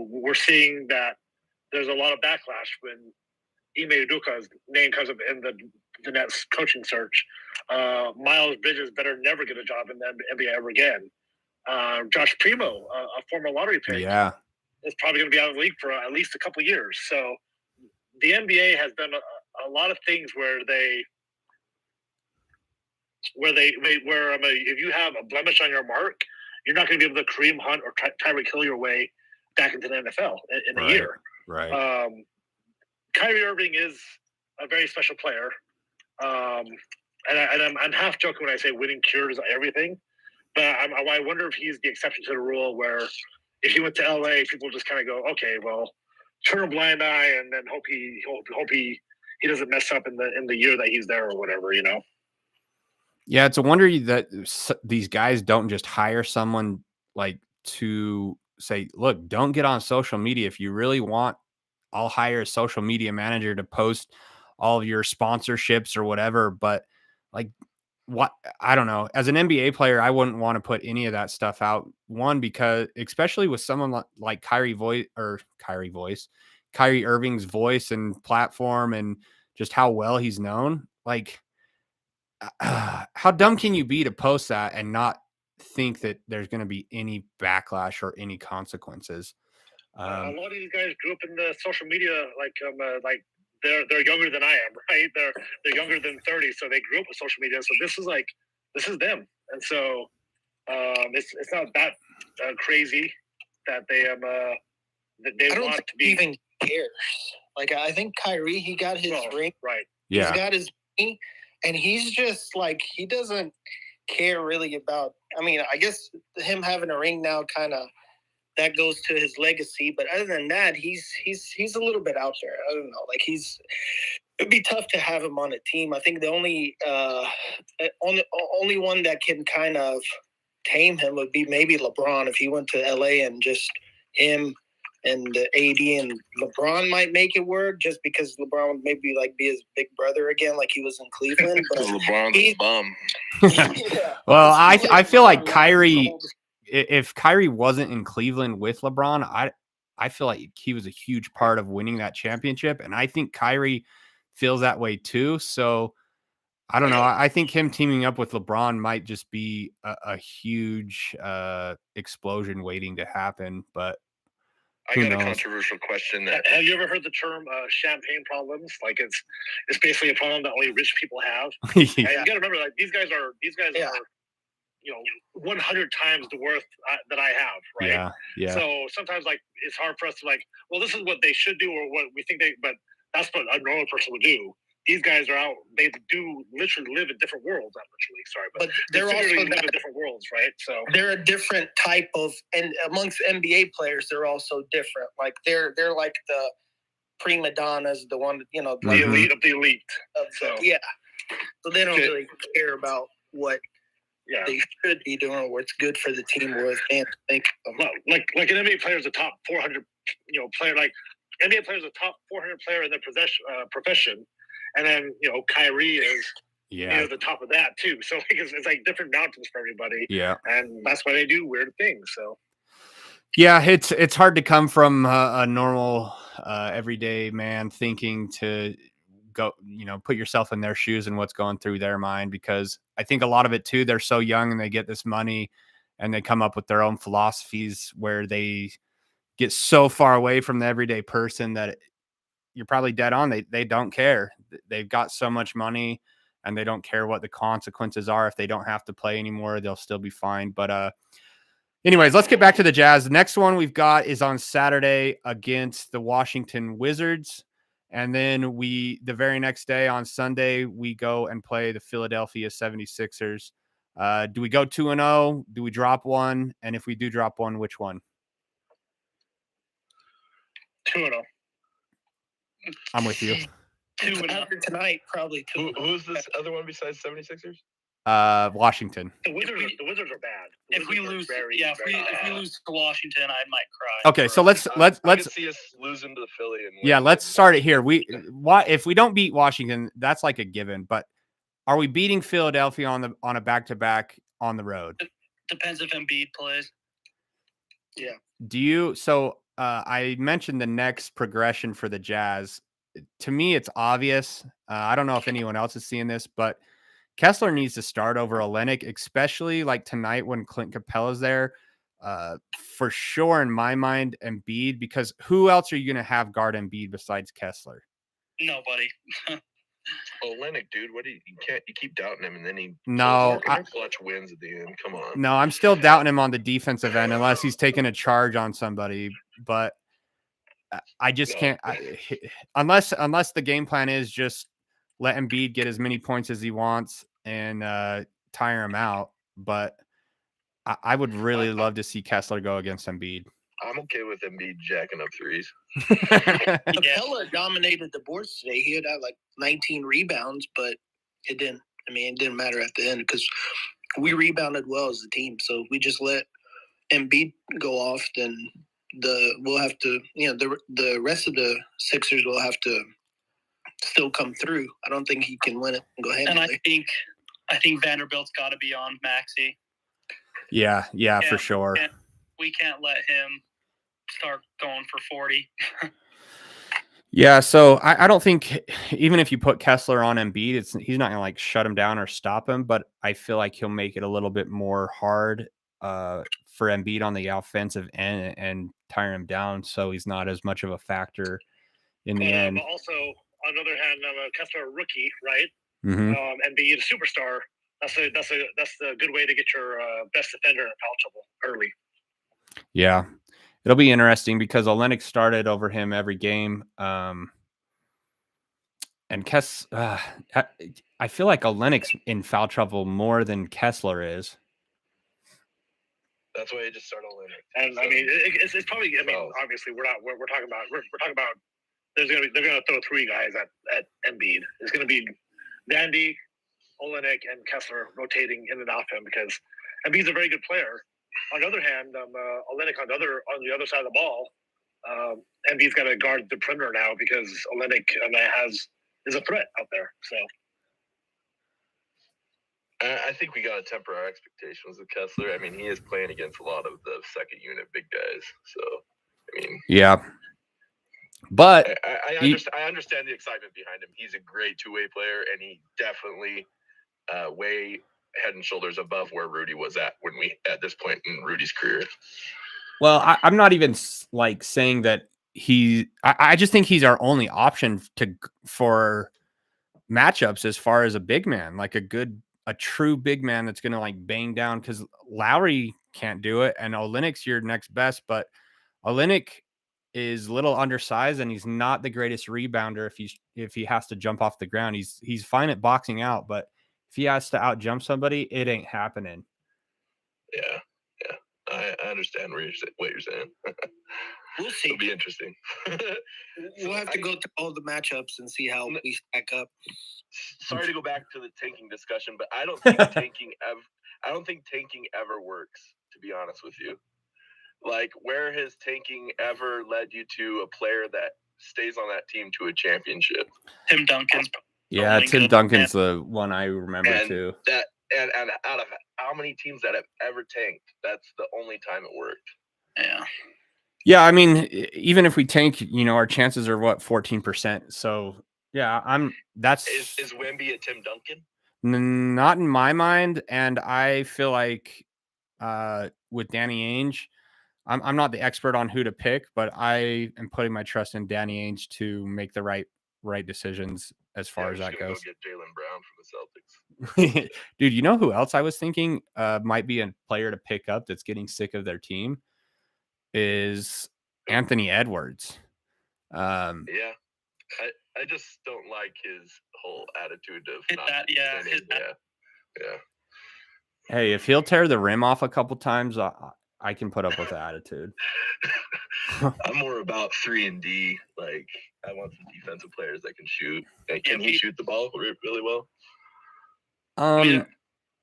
We're seeing that there's a lot of backlash when Ime Udoka's name comes up in the Nets coaching search. Miles Bridges better never get a job in the NBA ever again. Josh Primo, a former lottery pick, is probably going to be out of the league for at least a couple years. So the NBA has done a lot of things where if you have a blemish on your mark, you're not going to be able to Kareem Hunt or Tyreek Hill your way back into the NFL in a year. Right. Kyrie Irving is a very special player. And I'm half joking when I say winning cures everything, but I wonder if he's the exception to the rule, where if he went to LA, people just kind of go, okay, well, turn a blind eye and then hope he doesn't mess up in the year that he's there or whatever, Yeah, it's a wonder that these guys don't just hire someone like to say, look, don't get on social media. If you really want, I'll hire a social media manager to post all of your sponsorships or whatever. But like, what, I don't know. As an NBA player, I wouldn't want to put any of that stuff out. One, because especially with someone like Kyrie Irving's voice and platform and just how well he's known. Like, how dumb can you be to post that and not think that there's going to be any backlash or any consequences? A lot of these guys grew up in the social media, like they're younger than I am, right? They're younger than 30, so they grew up with social media. So this is them, and so it's not that crazy that they that they want to be. Even cares. Like I think Kyrie, he got his ring, right? Yeah, he's got his ring, and he's just like he doesn't care really about. I mean, I guess him having a ring now kind of. That goes to his legacy, but other than that, he's a little bit out there. I don't know, like it'd be tough to have him on a team. I think the only one that can kind of tame him would be maybe LeBron if he went to LA and just him and AD and LeBron might make it work just because LeBron would maybe like be his big brother again, like he was in Cleveland. But LeBron's a bum. Yeah. Well, I feel like Kyrie. If Kyrie wasn't in Cleveland with LeBron, I feel like he was a huge part of winning that championship. And I think Kyrie feels that way too. So I don't know. I think him teaming up with LeBron might just be a huge explosion waiting to happen. But I got a controversial question. Have you ever heard the term champagne problems? Like it's basically a problem that only rich people have. Yeah. And you got to remember, like these guys are 100 times the worth that I have, right? Yeah. So sometimes, like, it's hard for us to like, well, this is what they should do or what we think but that's what a normal person would do. These guys are out; they do literally live in different worlds. Not literally, sorry, but they're also live in different worlds, right? So they're a different type of, and amongst NBA players, they're also different. Like they're like the prima donnas, the one the elite of the elite. So they don't really care about what. Yeah, they should be doing what's good for the team. Where they think like an NBA player is a top 400, player. Like NBA player is a top 400 player in their profession, and then Kyrie is the top of that too. So it's like different mountains for everybody. Yeah, and that's why they do weird things. So yeah, it's hard to come from a normal everyday man thinking to go, put yourself in their shoes and what's going through their mind, because I think a lot of it too, they're so young and they get this money and they come up with their own philosophies where they get so far away from the everyday person that you're probably dead on. They don't care. They've got so much money and they don't care what the consequences are. If they don't have to play anymore, they'll still be fine. But anyways, let's get back to the Jazz. The next one we've got is on Saturday against the Washington Wizards. And then the very next day on Sunday, we go and play the Philadelphia 76ers. Do we go 2-0? Do we drop one? And if we do drop one, which one? 2-0. I'm with you. 2-0 tonight, probably 2. Who's this other one besides 76ers? Washington. The Wizards are bad. If we lose to Washington, I might cry. Okay, so let's see us losing to the Philly. Let's start it here. If we don't beat Washington, that's like a given. But are we beating Philadelphia on a back-to-back on the road? Depends if Embiid plays. Yeah. Do you? So I mentioned the next progression for the Jazz. To me, it's obvious. I don't know if anyone else is seeing this, but Kessler needs to start over Olynyk, especially like tonight when Clint Capella's there. For sure, in my mind, Embiid, because who else are you going to have guard Embiid besides Kessler? Nobody. Olynyk, dude, you keep doubting him, and then he clutch wins at the end. Come on. No, I'm still doubting him on the defensive end unless he's taking a charge on somebody. But I just can't unless the game plan is just let Embiid get as many points as he wants and tire him out. But I would really love to see Kessler go against Embiid. I'm okay with Embiid jacking up threes. Capella dominated the boards today. He had like 19 rebounds, but it didn't I mean, it didn't matter at the end because we rebounded well as a team. So if we just let Embiid go off, then we'll have to, the rest of the Sixers will have to still come through. I don't think he can win it and go ahead. And I think Vanderbilt's got to be on Maxey. Yeah, for sure. We can't let him start going for 40. Yeah, so I don't think even if you put Kessler on Embiid, he's not gonna like shut him down or stop him, but I feel like he'll make it a little bit more hard for Embiid on the offensive end and tire him down, so he's not as much of a factor in the end. But also, on the other hand, Kessler, a rookie, right? Mm-hmm. Embiid, a superstar. That's a good way to get your best defender in foul trouble early. Yeah. It'll be interesting because Olenek started over him every game. And I feel like Olenek's in foul trouble more than Kessler is. That's why you just start Olenek. And I mean, it's probably. I mean, obviously, we're talking about. They're gonna throw three guys at Embiid. It's gonna be Dandy, Olenek, and Kessler rotating in and off him because Embiid's a very good player. On the other hand, Olenek on the other side of the ball, Embiid's got to guard the perimeter now because Olenek is a threat out there. So I think we got to temper our expectations with Kessler. I mean, he is playing against a lot of the second unit big guys. So I mean, yeah. But I understand the excitement behind him. He's a great two-way player, and he definitely way head and shoulders above where Rudy was at at this point in Rudy's career. Well, I'm not even like saying that I just think he's our only option for matchups as far as a big man, like a true big man that's going to like bang down because Lauri can't do it. And Olenek's your next best, but Olenek is a little undersized and he's not the greatest rebounder. If he has to jump off the ground, he's fine at boxing out, but if he has to out jump somebody, it ain't happening. Yeah. I understand what you're saying. We'll see. It'll be interesting. We'll have to go through all the matchups and see how we stack up. Sorry to go back to the tanking discussion, but I don't think tanking ever works, to be honest with you. Like, where has tanking ever led you to a player that stays on that team to a championship? Tim Duncan's. Yeah, Tim Duncan's the one I remember too. And out of how many teams that have ever tanked, that's the only time it worked. Yeah. Yeah, I mean, even if we tank, our chances are 14%. So yeah, is Wemby a Tim Duncan? Not in my mind, and I feel like with Danny Ainge, I'm not the expert on who to pick, but I am putting my trust in Danny Ainge to make the right decisions as far as that goes. Go get Jaylen Brown from the Celtics. Dude, you know who else I was thinking might be a player to pick up that's getting sick of their team is Anthony Edwards. Yeah. I just don't like his whole attitude of yeah. Hey, if he'll tear the rim off a couple times, I can put up with the attitude. I'm more about 3 and D. Like, I want some defensive players that can shoot. Can he shoot the ball really well?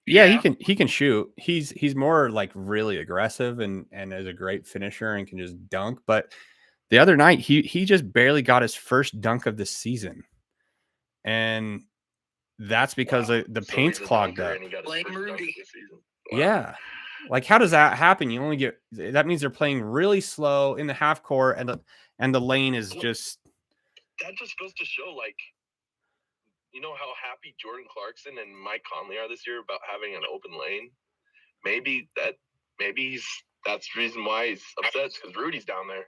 Yeah, he can shoot. He's more like really aggressive and is a great finisher and can just dunk. But the other night he just barely got his first dunk of the season, and that's because the paint's clogged up. Blame Rudy. Wow. Yeah. Like, how does that happen? You only that means they're playing really slow in the half court and the lane is just. That just goes to show, like, you know how happy Jordan Clarkson and Mike Conley are this year about having an open lane? Maybe that's the reason why he's upset, because Rudy's down there.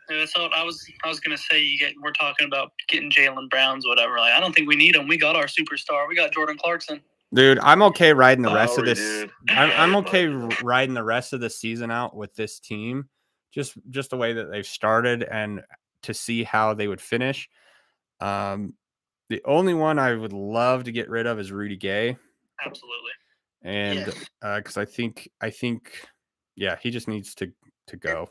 Yeah, that's what I was gonna say. We're talking about getting Jaylen Browns, whatever. Like, I don't think we need him. We got our superstar. We got Jordan Clarkson. Dude, I'm okay riding the rest of this. Dude. I'm okay riding the rest of the season out with this team, just the way that they've started and to see how they would finish. The only one I would love to get rid of is Rudy Gay. Absolutely. And because I think, yeah, he just needs to go.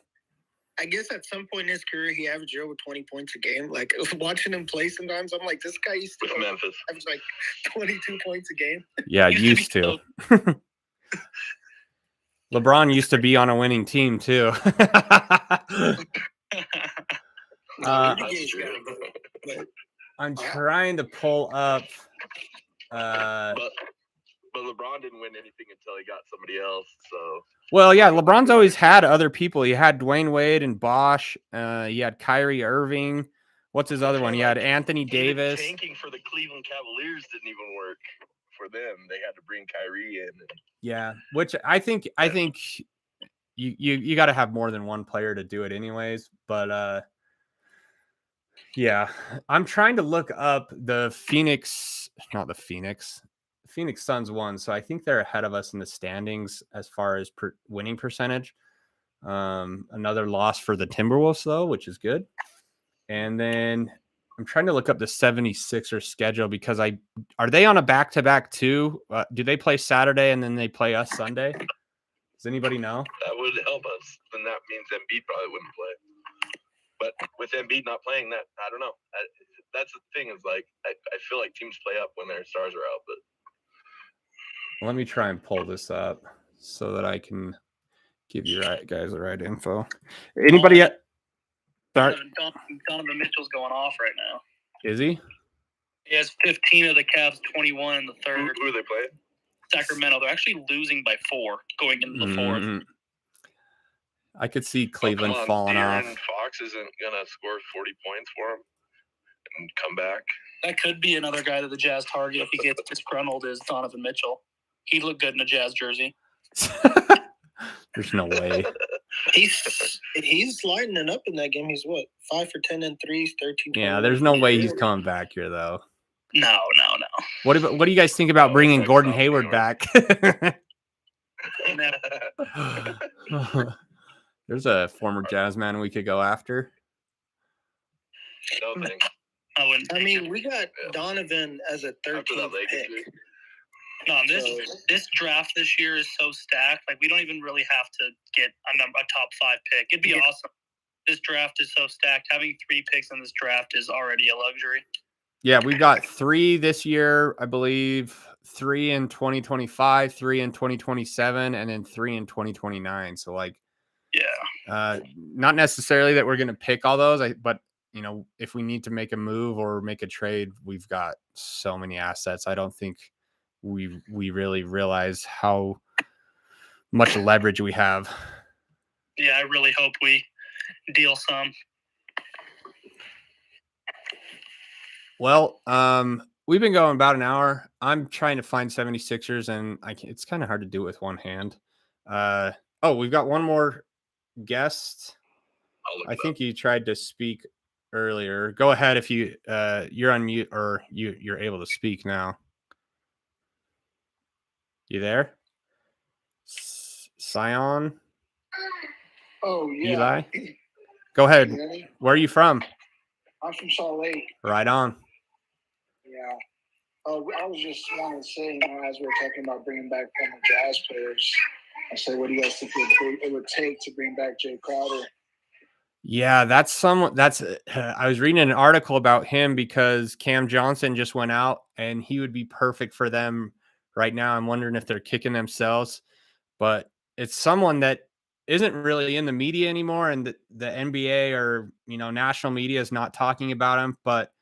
I guess at some point in his career, he averaged over 20 points a game. Like, watching him play sometimes, I'm like, this guy used to With Memphis. average like 22 points a game. Yeah, used to. LeBron used to be on a winning team too. That's true. I'm trying to pull up. But LeBron didn't win anything until he got somebody else. So Well, yeah, LeBron's always had other people. He had Dwayne Wade and Bosch. He had Kyrie Irving. What's his other one? He had Anthony even Davis. tanking for the Cleveland Cavaliers didn't even work for them. They had to bring Kyrie in. Yeah, which I think you got to have more than one player to do it anyways. But yeah, I'm trying to look up the Phoenix Suns won, so I think they're ahead of us in the standings as far as winning percentage. Another loss for the Timberwolves though, which is good. And then I'm trying to look up the 76ers schedule because are they on a back-to-back too? Do they play Saturday and then they play us Sunday? Does anybody know? That would help us. Then that means Embiid probably wouldn't play. But with Embiid not playing, that I don't know. That's the thing is like I feel like teams play up when their stars are out. But Let me try and pull this up so that I can give you guys the right info. Anybody yet? Donovan Mitchell's going off right now. Is he? He has 15 of the Cavs, 21 in the third. who are they playing? Sacramento. They're actually losing by 4 going into the fourth. Mm-hmm. I could see Cleveland falling off. Fox isn't gonna score 40 points for him and come back. That could be another guy that the Jazz target if he gets disgruntled is Donovan Mitchell. He'd look good in a Jazz jersey. There's no way. He's lighting it up in that game. He's what, 5 for 10 and 3s, 13. Yeah, there's no way he's coming back here though. No. What do you guys think about bringing Gordon Hayward back? There's a former Jazz man we could go after. No thanks. I mean, we got Donovan as a 13th pick. No, this draft this year is so stacked. Like, we don't even really have to get a top 5 pick. It'd be awesome. This draft is so stacked. Having 3 picks in this draft is already a luxury. Yeah, we've got 3 this year, I believe. 3 in 2025, 3 in 2027, and then 3 in 2029. So, like, yeah, not necessarily that we're going to pick all those, but you know, if we need to make a move or make a trade, we've got so many assets. I don't think we really realize how much leverage we have. Yeah, I really hope we deal some. Well, we've been going about an hour. I'm trying to find 76ers, and it's kind of hard to do it with one hand. We've got one more guest. I think you tried to speak earlier. Go ahead if you're on mute or you're able to speak now. You there? Sion? Oh, yeah. Eli? Go ahead. Where are you from? I'm from Salt Lake. Right on. Yeah. I was just wanting to say, as we were talking about bringing back former Jazz players, I said, what do you guys think it would take to bring back Jay Crowder? Yeah, I was reading an article about him because Cam Johnson just went out and he would be perfect for them right now. I'm wondering if they're kicking themselves, but it's someone that isn't really in the media anymore, and the NBA or national media is not talking about him. But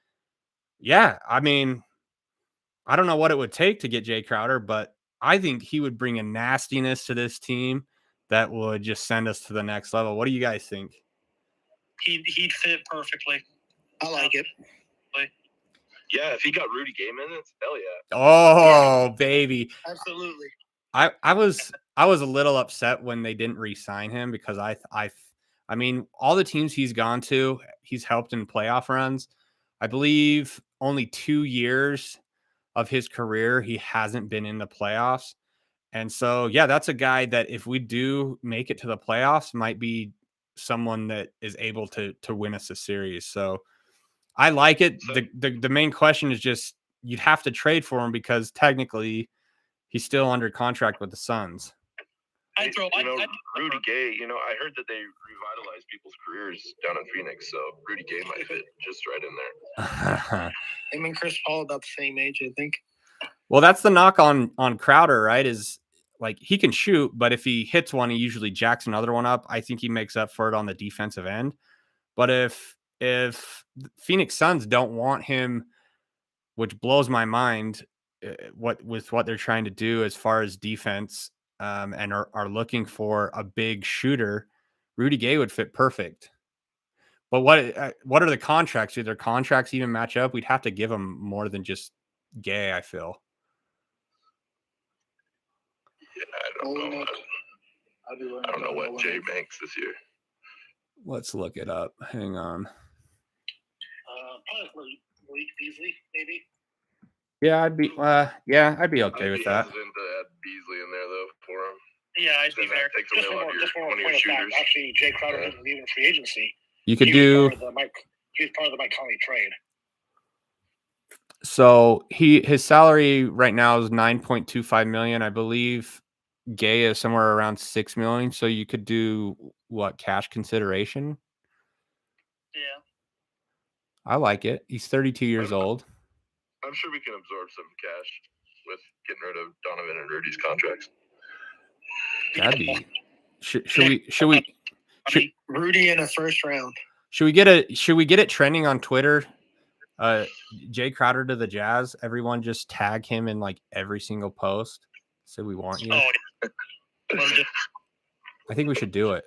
yeah, I mean, I don't know what it would take to get Jay Crowder, but I think he would bring a nastiness to this team that would just send us to the next level. What do you guys think? He'd fit perfectly. I like it. Yeah, if he got Rudy Gay minutes, hell yeah. Oh, baby. Absolutely. I was a little upset when they didn't re-sign him because I mean, all the teams he's gone to, he's helped in playoff runs. I believe only 2 years of his career he hasn't been in the playoffs. And so, yeah, that's a guy that if we do make it to the playoffs, might be someone that is able to win us a series. So I like it. The main question is just you'd have to trade for him because technically he's still under contract with the Suns. Rudy Gay. I heard that they revitalized people's careers down in Phoenix, so Rudy Gay might fit just right in there. Him and Chris Paul about the same age, I think. Well, that's the knock on Crowder, right? Is like he can shoot, but if he hits one, he usually jacks another one up. I think he makes up for it on the defensive end. But if Phoenix Suns don't want him, which blows my mind, what they're trying to do as far as defense, and are looking for a big shooter, Rudy Gay would fit perfect. But what are the contracts? Do their contracts even match up? We'd have to give him more than just Gay, I feel. Yeah, I don't know what Jay makes this year. Let's look it up. Hang on. Probably Malik Beasley, maybe. Yeah, I'd be okay with that. Hesitant to add Beasley in there though for him. Yeah, I'd be fair. Takes Just away one one more of your point of fact. shooters. Actually, Jay Crowder didn't leave in free agency. You could He do. was part of the Mike Conley trade. So his salary right now is $9.25 million. I believe Gay is somewhere around $6 million. So you could do what, cash consideration? Yeah. I like it. He's 32 years old. I'm sure we can absorb some cash with getting rid of Donovan and Rudy's contracts. That'd be. Should we Rudy in a first round? Should we get it trending on Twitter? Jay Crowder to the Jazz. Everyone just tag him in like every single post. So we want you. I think we should do it.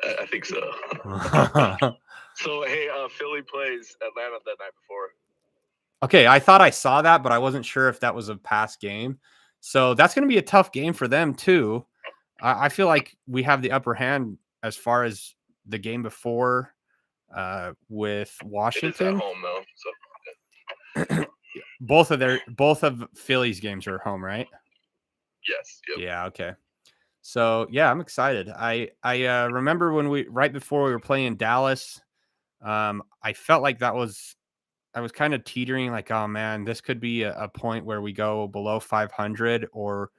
I think so. So hey, Philly plays Atlanta that night before. Okay, I thought I saw that, but I wasn't sure if that was a past game. So that's going to be a tough game for them too. I feel like we have the upper hand as far as the game before with Washington. It is at home though. So. both of Philly's games are at home, right? Yes. Yep. Yeah. Okay. So yeah, I'm excited. I remember when right before we were playing Dallas, I felt like I was kind of teetering, like, oh man, this could be a point where we go below 500 or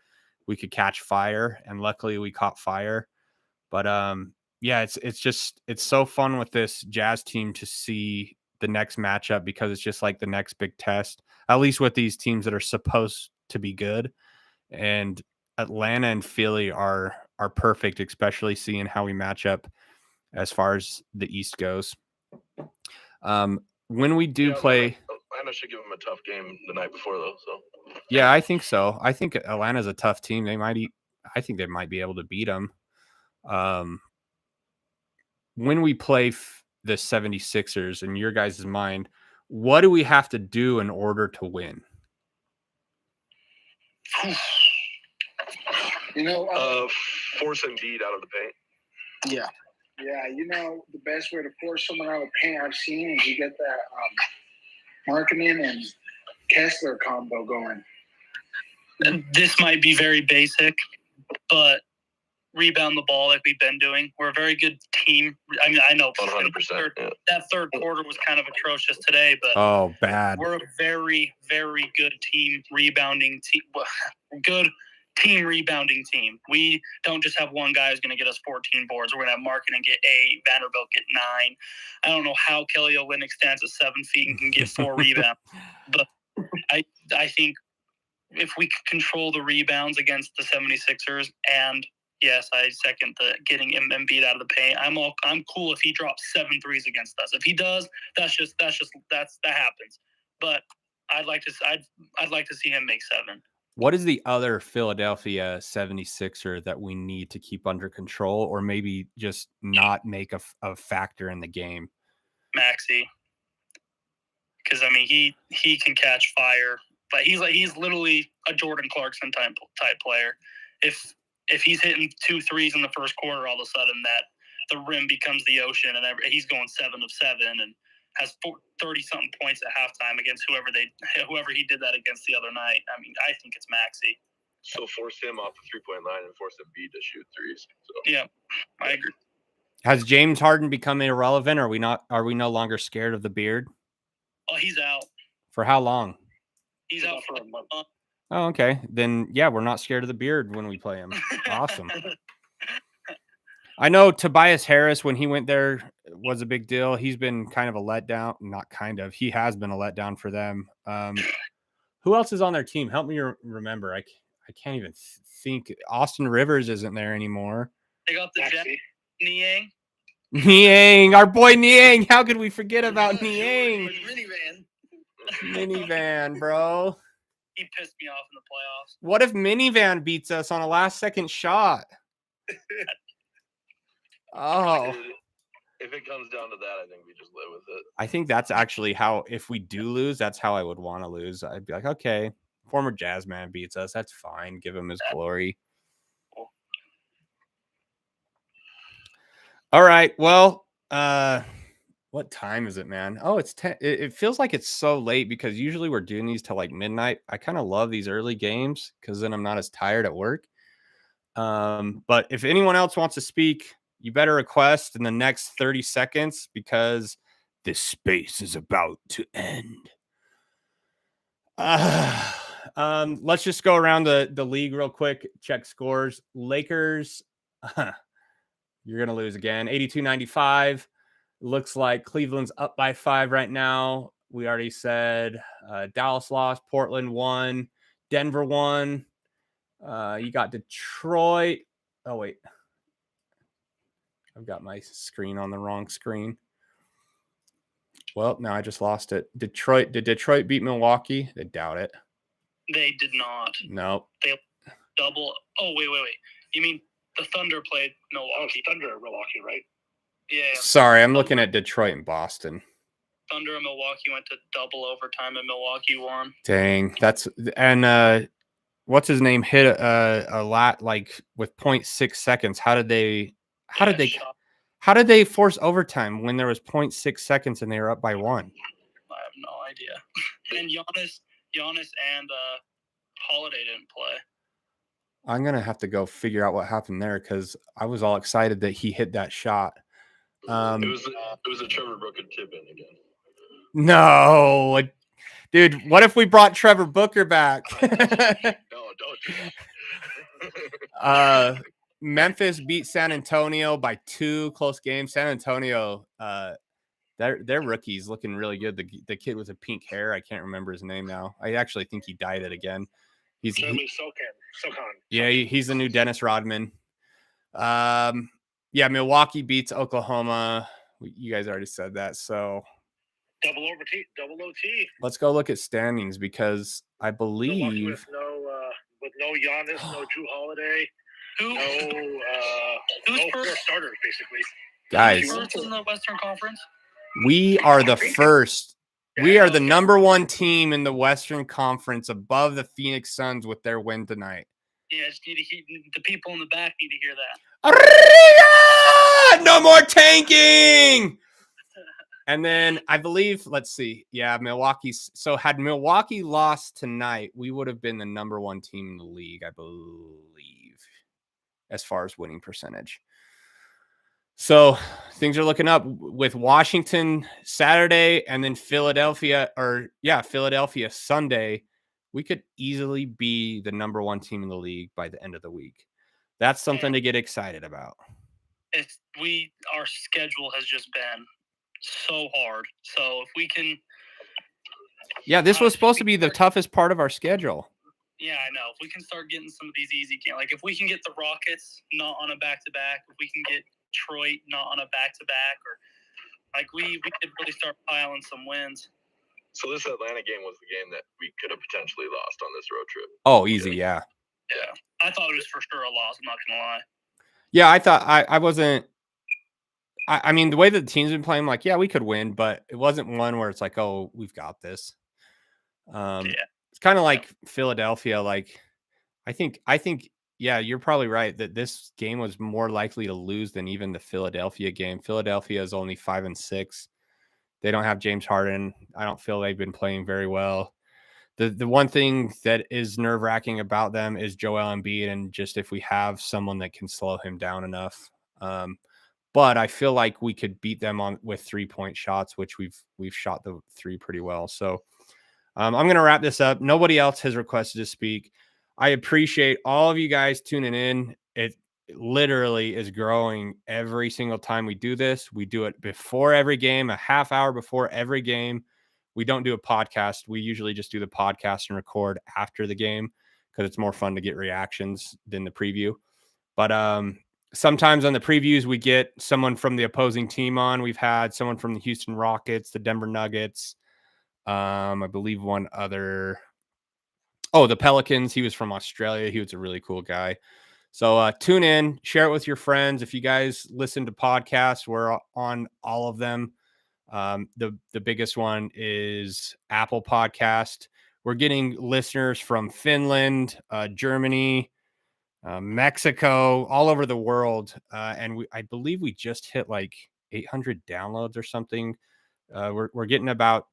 we could catch fire. And luckily we caught fire. But yeah, it's so fun with this Jazz team to see the next matchup because it's just like the next big test, at least with these teams that are supposed to be good. And Atlanta and Philly are perfect, especially seeing how we match up as far as the East goes. When we do play, Atlanta should give them a tough game the night before, though. So yeah, I think so. I think Atlanta's a tough team. I think they might be able to beat them. When we play the 76ers, in your guys' mind, what do we have to do in order to win? Force Embiid out of the paint. Yeah. Yeah, the best way to force someone out of paint I've seen is you get that Markkanen and Kessler combo going. This might be very basic, but rebound the ball like we've been doing. We're a very good team. I mean, I know 100%. That third quarter was kind of atrocious today, but bad. We're a very, very good team rebounding team. Good team rebounding team. We don't just have one guy who's going to get us 14 boards. We're going to have Markkanen get 8, Vanderbilt get 9. I don't know how Kelly Olynyk stands at 7 feet and can get 4 rebounds, but I think if we could control the rebounds against the 76ers, and yes, I second the getting Embiid out of the paint. I'm cool if he drops 7 threes against us. If he does, that happens. But I'd like to see him make 7. What is the other Philadelphia 76er that we need to keep under control, or maybe just not make a factor in the game? Maxey, because I mean he can catch fire, but he's literally a Jordan Clarkson type player. If he's hitting 2 threes in the first quarter, all of a sudden that the rim becomes the ocean, and he's going 7 of 7 and has 30-something points at halftime against whoever he did that against the other night. I mean, I think it's Maxey. So force him off the 3-point line and force Embiid to shoot threes. So. Yeah, I agree. Has James Harden become irrelevant? Are we no longer scared of the beard? Oh, he's out. For how long? He's out for a month. Oh, okay. Then yeah, we're not scared of the beard when we play him. Awesome. I know Tobias Harris, when he went there, was a big deal. He's been kind of a letdown. Not kind of. He has been a letdown for them. Who else is on their team? Help me remember. I can't even think. Austin Rivers isn't there anymore. They got the Jet Niang. Niang, our boy Niang. How could we forget about Niang? Minivan, bro. He pissed me off in the playoffs. What if Minivan beats us on a last-second shot? Oh. If it comes down to that, I think we just live with it. I think that's actually how, if we do lose, that's how I would want to lose. I'd be like, okay, former Jazz man beats us. That's fine. Give him his glory. All right. Well, what time is it, man? Oh, it's 10. It feels like it's so late because usually we're doing these till like midnight. I kind of love these early games because then I'm not as tired at work. But if anyone else wants to speak, you better request in the next 30 seconds because this space is about to end. Let's just go around the league real quick. Check scores. Lakers, you're going to lose again. 82-95. Looks like Cleveland's up by 5 right now. We already said Dallas lost. Portland won. Denver won. You got Detroit. Oh, wait. I've got my screen on the wrong screen. Well, now I just lost it. Did Detroit beat Milwaukee? I doubt it. They did not. No. They double. Oh, wait. You mean the Thunder played Milwaukee? Thunder, Milwaukee, right? Yeah. Sorry, I'm looking at Detroit and Boston. Thunder and Milwaukee went to double overtime, and Milwaukee won. Dang, and what's his name hit a lot like with 0.6 seconds. How did they force overtime when there was 0.6 seconds and they were up by 1? I have no idea. And Giannis and Holiday didn't play. I'm gonna have to go figure out what happened there because I was all excited that he hit that shot. It was a Trevor Booker tip in again. No, dude. What if we brought Trevor Booker back? No, don't do that. Memphis beat San Antonio by 2, close game. San Antonio, their rookies looking really good. The kid with the pink hair, I can't remember his name now. I actually think he dyed it again. Sokan. Yeah, he's the new Dennis Rodman. Yeah, Milwaukee beats Oklahoma. You guys already said that, so double OT. Let's go look at standings because I believe with no Giannis, no Drew Holiday, no four starters basically. Guys, first in the Western Conference. We are the first. We are the number 1 team in the Western Conference above the Phoenix Suns with their win tonight. Yeah, just need to hear, the people in the back need to hear that. No more tanking. And then I believe, let's see. Yeah, Milwaukee's. So had Milwaukee lost tonight, we would have been the number 1 team in the league, I believe, as far as winning percentage. So things are looking up with Washington Saturday and then Philadelphia Sunday. We could easily be the number 1 team in the league by the end of the week. That's something to get excited about. Our schedule has just been so hard. So if we can. Yeah, this was supposed to be the toughest part of our schedule. Yeah, I know. If we can start getting some of these easy games, like if we can get the Rockets not on a back-to-back, if we can get Detroit not on a back-to-back, or like we could really start piling some wins. So this Atlanta game was the game that we could have potentially lost on this road trip. Oh, easy, yeah. Yeah, I thought it was for sure a loss. I'm not gonna lie. Yeah, I thought I wasn't. I mean, the way that the team's been playing, like, yeah, we could win, but it wasn't one where it's like, oh, we've got this. It's kind of like Philadelphia. Like, I think, yeah, you're probably right that this game was more likely to lose than even the Philadelphia game. Philadelphia is only 5-6. They don't have James Harden. I don't feel they've been playing very well. The one thing that is nerve-wracking about them is Joel Embiid, and just if we have someone that can slow him down enough. But I feel like we could beat them with 3-point shots, which we've shot the 3 pretty well. So I'm going to wrap this up. Nobody else has requested to speak. I appreciate all of you guys tuning in. literally is growing every single time we do this. We do it before every game, a half hour before every game. We don't do a podcast. We usually just do the podcast and record after the game because it's more fun to get reactions than the preview. But sometimes on the previews, we get someone from the opposing team on. We've had someone from the Houston Rockets, the Denver Nuggets, I believe one other. Oh, the Pelicans. He was from Australia. He was a really cool guy. So tune in, share it with your friends. If you guys listen to podcasts, we're on all of them. The biggest one is Apple Podcast. We're getting listeners from Finland, Germany, Mexico, all over the world. And I believe we just hit like 800 downloads or something. We're getting our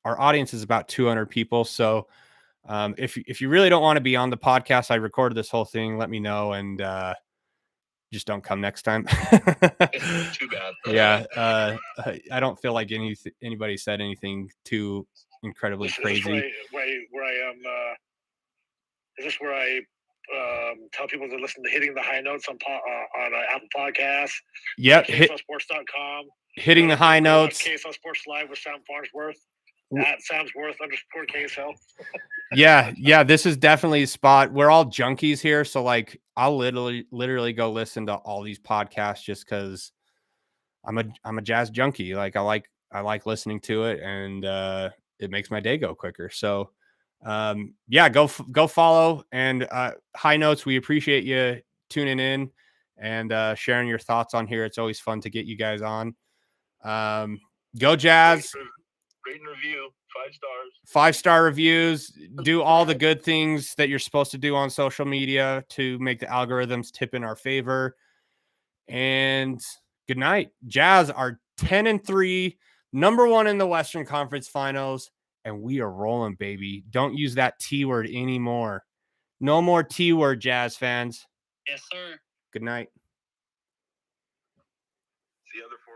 audience is about 200 people. So if you really don't want to be on the podcast, I recorded this whole thing. Let me know and just don't come next time. Too bad. Yeah, I don't feel like anybody said anything too incredibly crazy. Where I am. Is this where I tell people to listen to Hitting the High Notes on Apple Podcasts? Yep. KSLSports.com. Hitting the High Notes. KSL Sports Live with Sam Farnsworth. At Samsworth_KSL. Yeah. This is definitely a spot. We're all junkies here, so like I'll literally go listen to all these podcasts just because I'm a jazz junkie. Like I like listening to it, and it makes my day go quicker. So go follow and High Notes. We appreciate you tuning in and sharing your thoughts on here. It's always fun to get you guys on. Go Jazz. Rate and review, 5 stars. 5-star reviews. Do all the good things that you're supposed to do on social media to make the algorithms tip in our favor. And good night. Jazz are 10-3, number 1 in the Western Conference Finals, and we are rolling, baby. Don't use that T word anymore. No more T word, Jazz fans. Yes, sir. Good night. See you other 4.